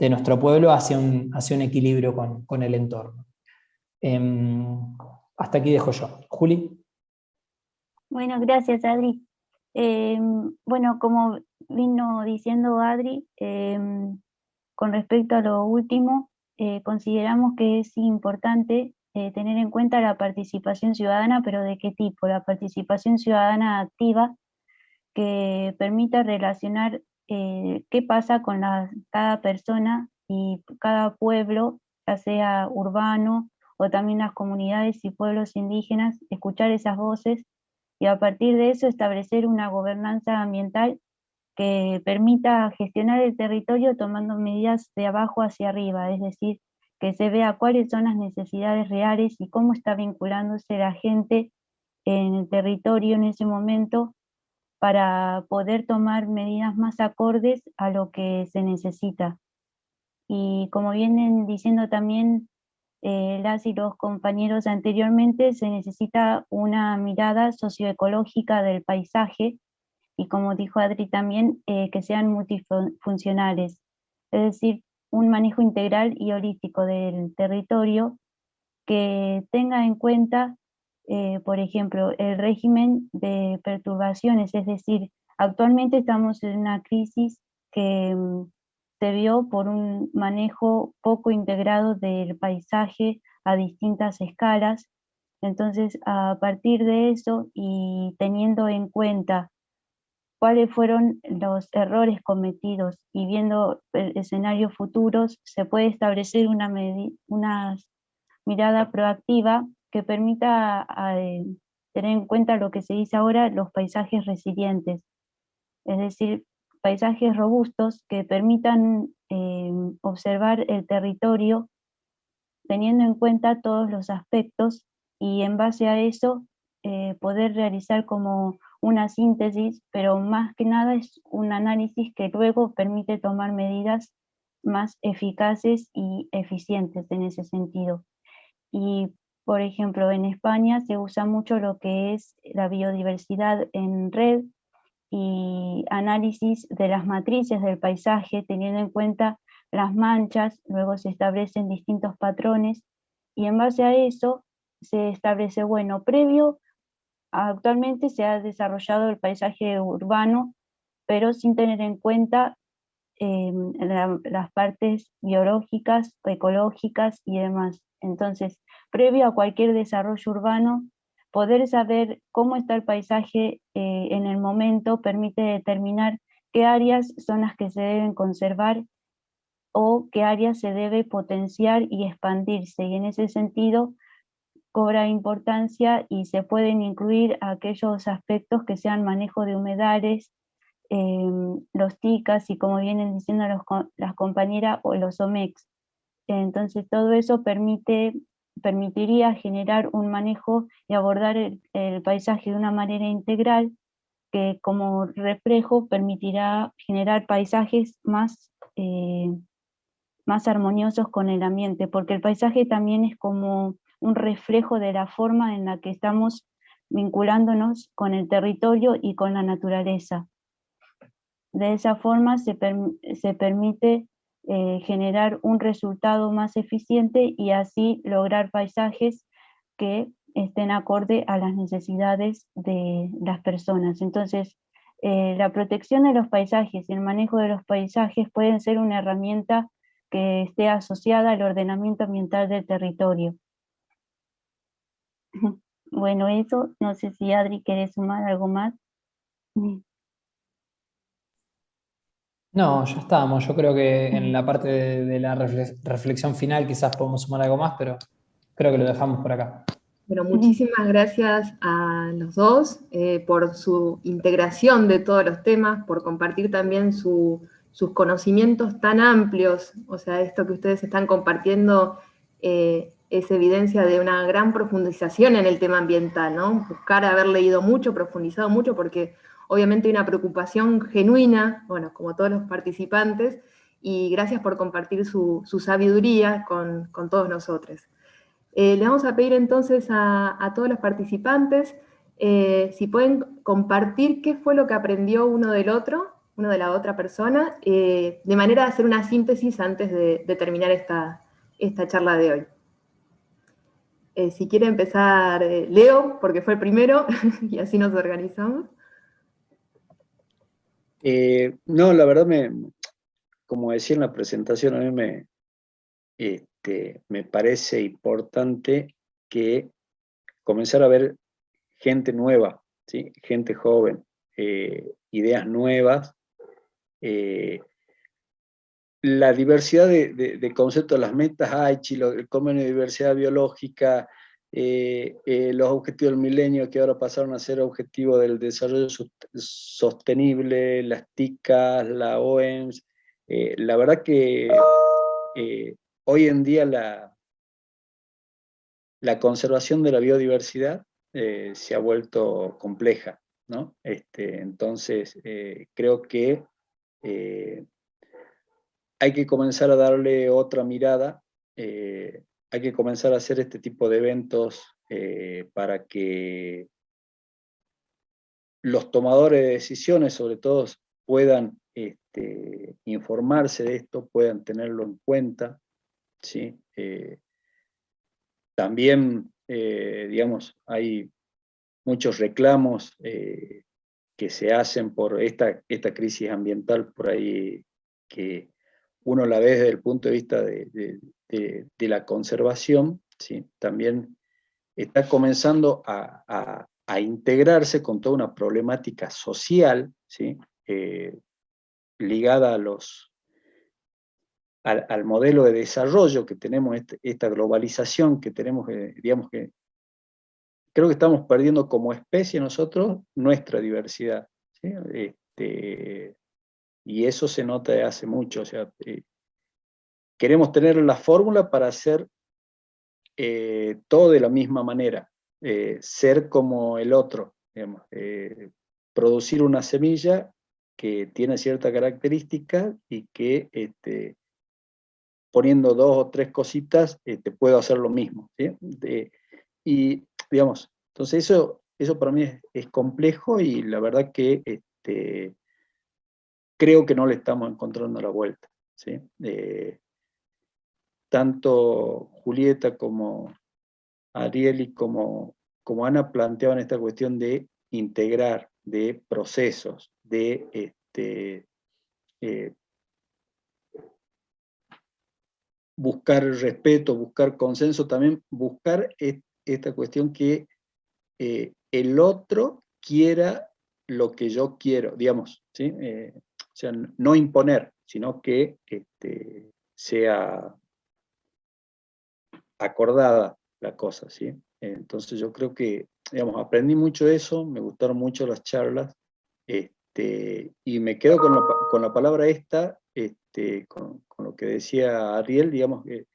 nuestro pueblo hacia un equilibrio con el entorno. Hasta aquí dejo yo. Juli. Bueno, gracias, Adri. Bueno, como vino diciendo Adri, con respecto a lo último, consideramos que es importante tener en cuenta la participación ciudadana, pero ¿de qué tipo? La participación ciudadana activa, que permita relacionar qué pasa con cada persona y cada pueblo, ya sea urbano o también las comunidades y pueblos indígenas, escuchar esas voces y a partir de eso establecer una gobernanza ambiental que permita gestionar el territorio tomando medidas de abajo hacia arriba, es decir, que se vea cuáles son las necesidades reales y cómo está vinculándose la gente en el territorio en ese momento para poder tomar medidas más acordes a lo que se necesita. Y como vienen diciendo también las y los compañeros anteriormente, se necesita una mirada socioecológica del paisaje y como dijo Adri también, que sean multifuncionales, es decir, un manejo integral y holístico del territorio que tenga en cuenta, por ejemplo, el régimen de perturbaciones, es decir, actualmente estamos en una crisis que se vio por un manejo poco integrado del paisaje a distintas escalas. Entonces, a partir de eso y teniendo en cuenta cuáles fueron los errores cometidos y viendo escenarios futuros, se puede establecer una mirada proactiva que permita tener en cuenta lo que se dice ahora, los paisajes resilientes, es decir, paisajes robustos que permitan observar el territorio teniendo en cuenta todos los aspectos y en base a eso poder realizar como una síntesis, pero más que nada es un análisis que luego permite tomar medidas más eficaces y eficientes en ese sentido. Y, por ejemplo, en España se usa mucho lo que es la biodiversidad en red y análisis de las matrices del paisaje, teniendo en cuenta las manchas, luego se establecen distintos patrones, y en base a eso se establece, bueno, actualmente se ha desarrollado el paisaje urbano, pero sin tener en cuenta las partes biológicas, ecológicas y demás. Entonces, previo a cualquier desarrollo urbano, poder saber cómo está el paisaje en el momento permite determinar qué áreas son las que se deben conservar o qué áreas se debe potenciar y expandirse. Y en ese sentido cobra importancia y se pueden incluir aquellos aspectos que sean manejo de humedales, los TICAS y, como vienen diciendo las compañeras, o los OMEX. Entonces todo eso permitiría generar un manejo y abordar el paisaje de una manera integral que como reflejo permitirá generar paisajes más armoniosos con el ambiente, porque el paisaje también es como un reflejo de la forma en la que estamos vinculándonos con el territorio y con la naturaleza. De esa forma se permite generar un resultado más eficiente y así lograr paisajes que estén acorde a las necesidades de las personas. Entonces, la protección de los paisajes y el manejo de los paisajes pueden ser una herramienta que esté asociada al ordenamiento ambiental del territorio. Bueno, eso, no sé si Adri quiere sumar algo más. No, ya estamos. Yo creo que en la parte de la reflexión final quizás podemos sumar algo más, pero creo que lo dejamos por acá. Bueno, muchísimas gracias a los dos por su integración de todos los temas, por compartir también sus conocimientos tan amplios. O sea, esto que ustedes están compartiendo es evidencia de una gran profundización en el tema ambiental, ¿no? Buscar haber leído mucho, profundizado mucho, porque obviamente hay una preocupación genuina, bueno, como todos los participantes, y gracias por compartir su sabiduría con todos nosotros. Le vamos a pedir entonces a todos los participantes si pueden compartir qué fue lo que aprendió uno del otro, uno de la otra persona, de manera de hacer una síntesis antes de terminar esta charla de hoy. Si quiere empezar Leo, porque fue el primero, y así nos organizamos. No, la verdad, como decía en la presentación, a mí me parece importante que comenzar a ver gente nueva, ¿sí? Gente joven, ideas nuevas, la diversidad de conceptos, las metas Aichi, el convenio de diversidad biológica, los objetivos del milenio que ahora pasaron a ser objetivos del desarrollo sostenible, las TICAS, la OEMS, la verdad que hoy en día la conservación de la biodiversidad se ha vuelto compleja, ¿no? Entonces, creo que hay que comenzar a darle otra mirada, hay que comenzar a hacer este tipo de eventos para que los tomadores de decisiones, sobre todo, puedan informarse de esto, puedan tenerlo en cuenta, ¿sí? También, digamos, hay muchos reclamos que se hacen por esta crisis ambiental por ahí, que uno la ve desde el punto de vista de la conservación, ¿sí? También está comenzando a integrarse con toda una problemática social, ¿sí? Ligada al modelo de desarrollo que tenemos, esta globalización que tenemos, digamos que creo que estamos perdiendo como especie nosotros nuestra diversidad, ¿sí? Y eso se nota de hace mucho, o sea, queremos tener la fórmula para hacer todo de la misma manera, ser como el otro, digamos, producir una semilla que tiene cierta característica y que poniendo 2 o 3 cositas puedo hacer lo mismo, ¿sí? Y digamos, entonces eso para mí es complejo y la verdad que creo que no le estamos encontrando la vuelta, ¿sí? Tanto Julieta como Ariel y como Ana planteaban esta cuestión de integrar, de procesos, de buscar respeto, buscar consenso, también buscar esta cuestión que el otro quiera lo que yo quiero, digamos, ¿sí? O sea, no imponer, sino que sea acordada la cosa, ¿sí? Entonces yo creo que, digamos, aprendí mucho eso, me gustaron mucho las charlas, y me quedo con la palabra esta, con lo que decía Ariel, digamos que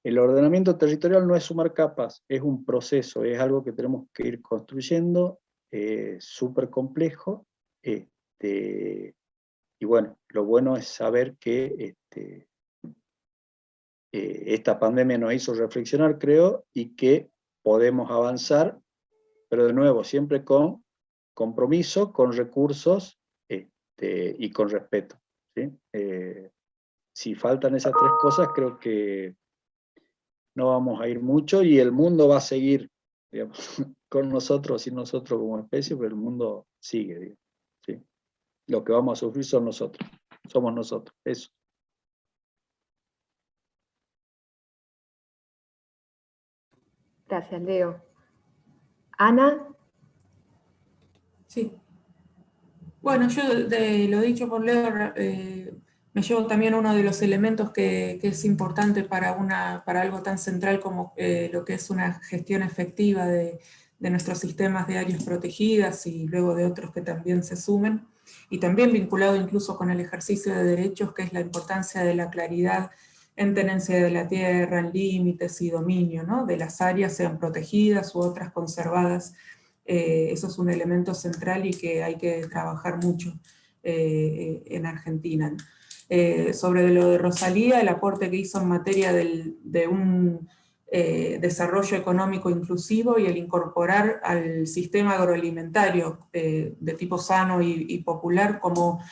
el ordenamiento territorial no es sumar capas, es un proceso, es algo que tenemos que ir construyendo, súper complejo, y bueno, lo bueno es saber que esta pandemia nos hizo reflexionar, creo, y que podemos avanzar, pero de nuevo, siempre con compromiso, con recursos y con respeto, ¿sí? Si faltan esas 3 cosas, creo que no vamos a ir mucho y el mundo va a seguir, digamos, con nosotros y nosotros como especie, pero el mundo sigue, digamos, ¿sí? Lo que vamos a sufrir somos nosotros, eso. Gracias, Leo. Ana. Sí. Bueno, yo de lo dicho por Leo, me llevo también uno de los elementos que es importante para algo tan central como lo que es una gestión efectiva de nuestros sistemas de áreas protegidas y luego de otros que también se sumen, y también vinculado incluso con el ejercicio de derechos, que es la importancia de la claridad en tenencia de la tierra, en límites y dominio, ¿no? De las áreas, sean protegidas u otras conservadas. Eso es un elemento central y que hay que trabajar mucho en Argentina. Sobre lo de Rosalía, el aporte que hizo en materia de un desarrollo económico inclusivo y el incorporar al sistema agroalimentario de tipo sano y popular como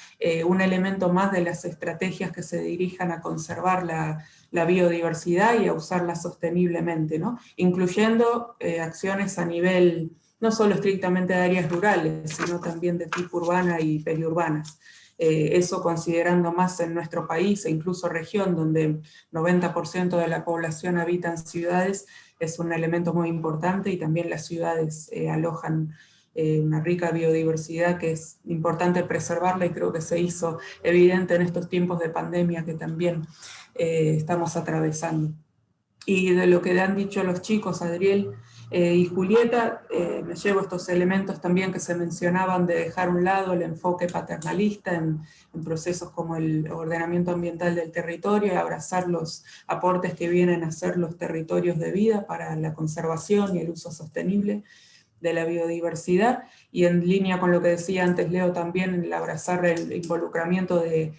un elemento más de las estrategias que se dirijan a conservar la biodiversidad y a usarla sosteniblemente, ¿no? Incluyendo acciones a nivel no solo estrictamente de áreas rurales, sino también de tipo urbana y periurbanas. Eso considerando más en nuestro país e incluso región, donde 90% de la población habita en ciudades, es un elemento muy importante, y también las ciudades alojan una rica biodiversidad que es importante preservarla, y creo que se hizo evidente en estos tiempos de pandemia que también estamos atravesando. Y de lo que han dicho los chicos, Adriel y Julieta, me llevo estos elementos también que se mencionaban de dejar a un lado el enfoque paternalista en procesos como el ordenamiento ambiental del territorio y abrazar los aportes que vienen a ser los territorios de vida para la conservación y el uso sostenible de la biodiversidad, y en línea con lo que decía antes Leo también, el abrazar el involucramiento de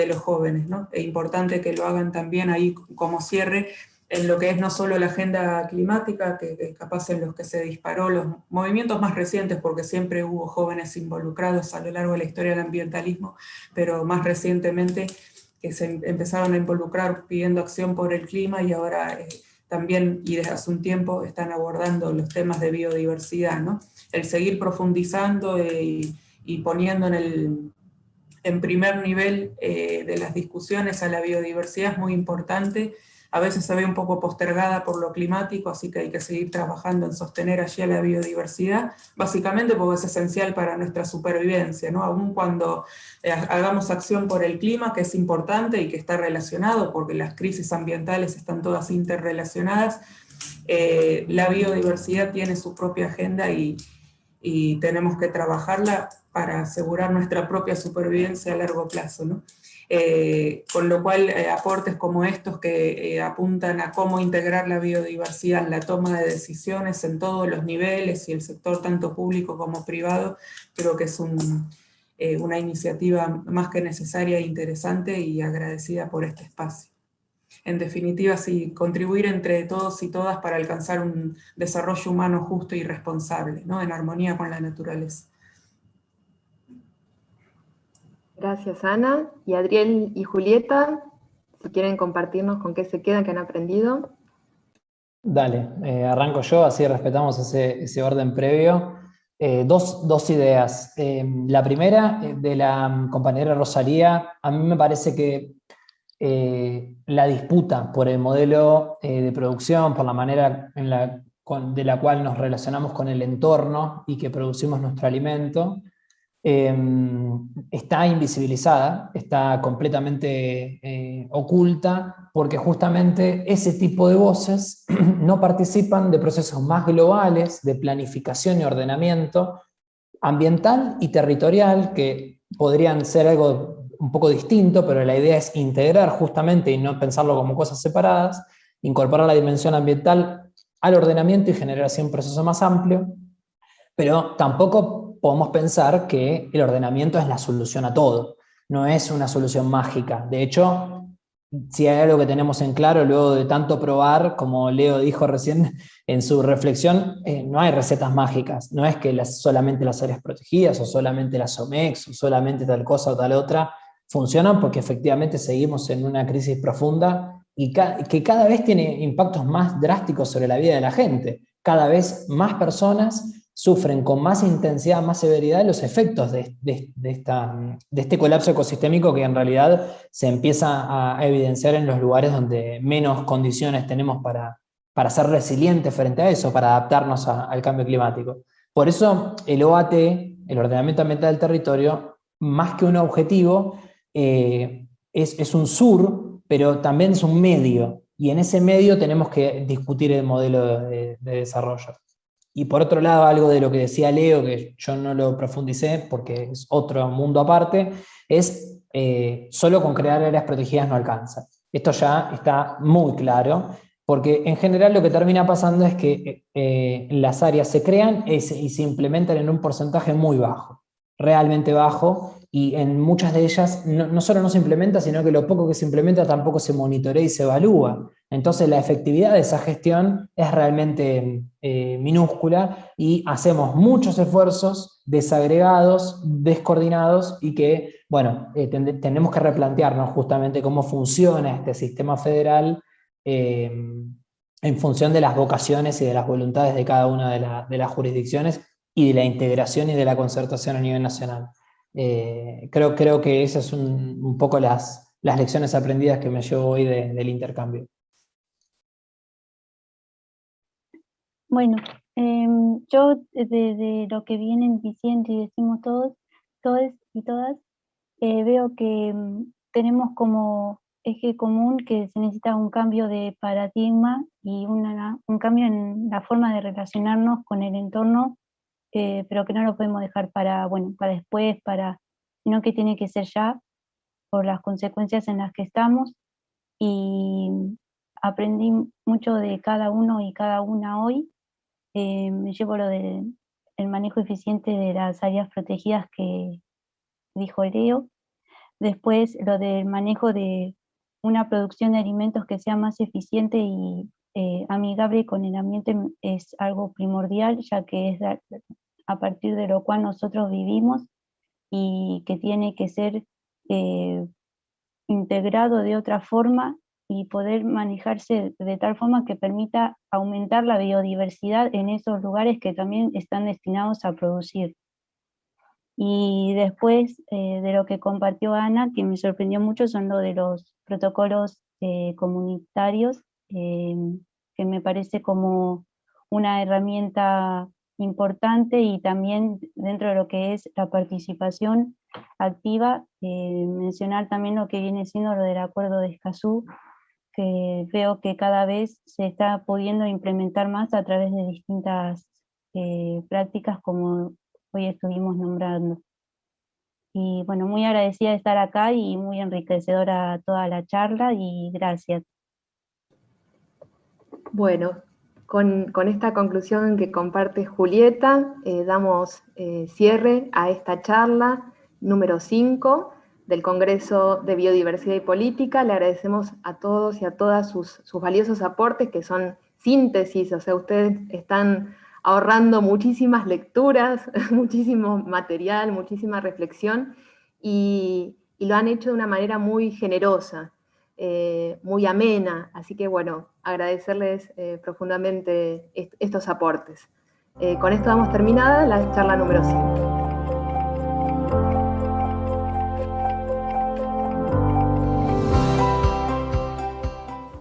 los jóvenes, ¿no? Es importante que lo hagan también ahí como cierre, en lo que es no solo la agenda climática, que capaz en los que se disparó los movimientos más recientes, porque siempre hubo jóvenes involucrados a lo largo de la historia del ambientalismo, pero más recientemente que se empezaron a involucrar pidiendo acción por el clima, y ahora también, y desde hace un tiempo, están abordando los temas de biodiversidad, ¿no? El seguir profundizando y poniendo en primer nivel de las discusiones a la biodiversidad es muy importante, a veces se ve un poco postergada por lo climático, así que hay que seguir trabajando en sostener allí a la biodiversidad, básicamente porque es esencial para nuestra supervivencia, ¿no? Aun cuando hagamos acción por el clima, que es importante y que está relacionado, porque las crisis ambientales están todas interrelacionadas, la biodiversidad tiene su propia agenda y tenemos que trabajarla para asegurar nuestra propia supervivencia a largo plazo, ¿no? Con lo cual, aportes como estos que apuntan a cómo integrar la biodiversidad en la toma de decisiones en todos los niveles y el sector tanto público como privado, creo que es una iniciativa más que necesaria e interesante y agradecida por este espacio. En definitiva, sí, contribuir entre todos y todas para alcanzar un desarrollo humano justo y responsable, ¿no? En armonía con la naturaleza. Gracias, Ana. Y Adriel y Julieta, si quieren compartirnos con qué se quedan, qué han aprendido. Dale, arranco yo, así respetamos ese orden previo. Dos ideas. La primera, de la compañera Rosalía, a mí me parece que la disputa por el modelo de producción, por la manera de la cual nos relacionamos con el entorno y que producimos nuestro alimento, está invisibilizada, está completamente oculta, porque justamente ese tipo de voces no participan de procesos más globales de planificación y ordenamiento ambiental y territorial, que podrían ser algo un poco distinto, pero la idea es integrar justamente y no pensarlo como cosas separadas, incorporar la dimensión ambiental al ordenamiento y generar así un proceso más amplio, pero tampoco podemos pensar que el ordenamiento es la solución a todo, no es una solución mágica. De hecho, si hay algo que tenemos en claro luego de tanto probar, como Leo dijo recién en su reflexión, no hay recetas mágicas, no es que solamente las áreas protegidas o solamente las OMEX o solamente tal cosa o tal otra funcionan, porque efectivamente seguimos en una crisis profunda y que cada vez tiene impactos más drásticos sobre la vida de la gente. Cada vez más personas sufren con más intensidad, más severidad los efectos de este colapso ecosistémico que en realidad se empieza a evidenciar en los lugares donde menos condiciones tenemos para ser resilientes frente a eso, para adaptarnos al cambio climático. Por eso el OAT, el Ordenamiento Ambiental del Territorio, más que un objetivo, es un sur, pero también es un medio, y en ese medio tenemos que discutir el modelo de desarrollo. Y por otro lado, algo de lo que decía Leo, que yo no lo profundicé porque es otro mundo aparte, es solo con crear áreas protegidas no alcanza. Esto ya está muy claro, porque en general lo que termina pasando es que las áreas se crean y se implementan en un porcentaje muy bajo, realmente bajo, y en muchas de ellas no solo no se implementa, sino que lo poco que se implementa tampoco se monitorea y se evalúa. Entonces la efectividad de esa gestión es realmente minúscula y hacemos muchos esfuerzos desagregados, descoordinados y que, bueno, tenemos que replantearnos justamente cómo funciona este sistema federal en función de las vocaciones y de las voluntades de cada una de las jurisdicciones y de la integración y de la concertación a nivel nacional. Creo que esas son un poco las lecciones aprendidas que me llevo hoy del intercambio. Bueno, yo desde lo que vienen diciendo y decimos todos y todas, veo que tenemos como eje común que se necesita un cambio de paradigma y un cambio en la forma de relacionarnos con el entorno, pero que no lo podemos dejar para después, sino que tiene que ser ya por las consecuencias en las que estamos. Y aprendí mucho de cada uno y cada una hoy. Me llevo lo del manejo eficiente de las áreas protegidas que dijo Leo. Después lo del manejo de una producción de alimentos que sea más eficiente y amigable con el ambiente es algo primordial, ya que es a partir de lo cual nosotros vivimos y que tiene que ser integrado de otra forma y poder manejarse de tal forma que permita aumentar la biodiversidad en esos lugares que también están destinados a producir. Y después de lo que compartió Ana, que me sorprendió mucho, son lo de los protocolos comunitarios, que me parece como una herramienta importante, y también dentro de lo que es la participación activa, mencionar también lo que viene siendo lo del Acuerdo de Escazú, que veo que cada vez se está pudiendo implementar más a través de distintas prácticas, como hoy estuvimos nombrando. Y bueno, muy agradecida de estar acá y muy enriquecedora toda la charla, y gracias. Bueno, con esta conclusión que comparte Julieta, damos cierre a esta charla número 5 del Congreso de Biodiversidad y Política. Le agradecemos a todos y a todas sus valiosos aportes, que son síntesis, o sea, ustedes están ahorrando muchísimas lecturas, muchísimo material, muchísima reflexión, y lo han hecho de una manera muy generosa, muy amena, así que bueno, agradecerles profundamente estos aportes. Con esto damos terminada la charla número 5.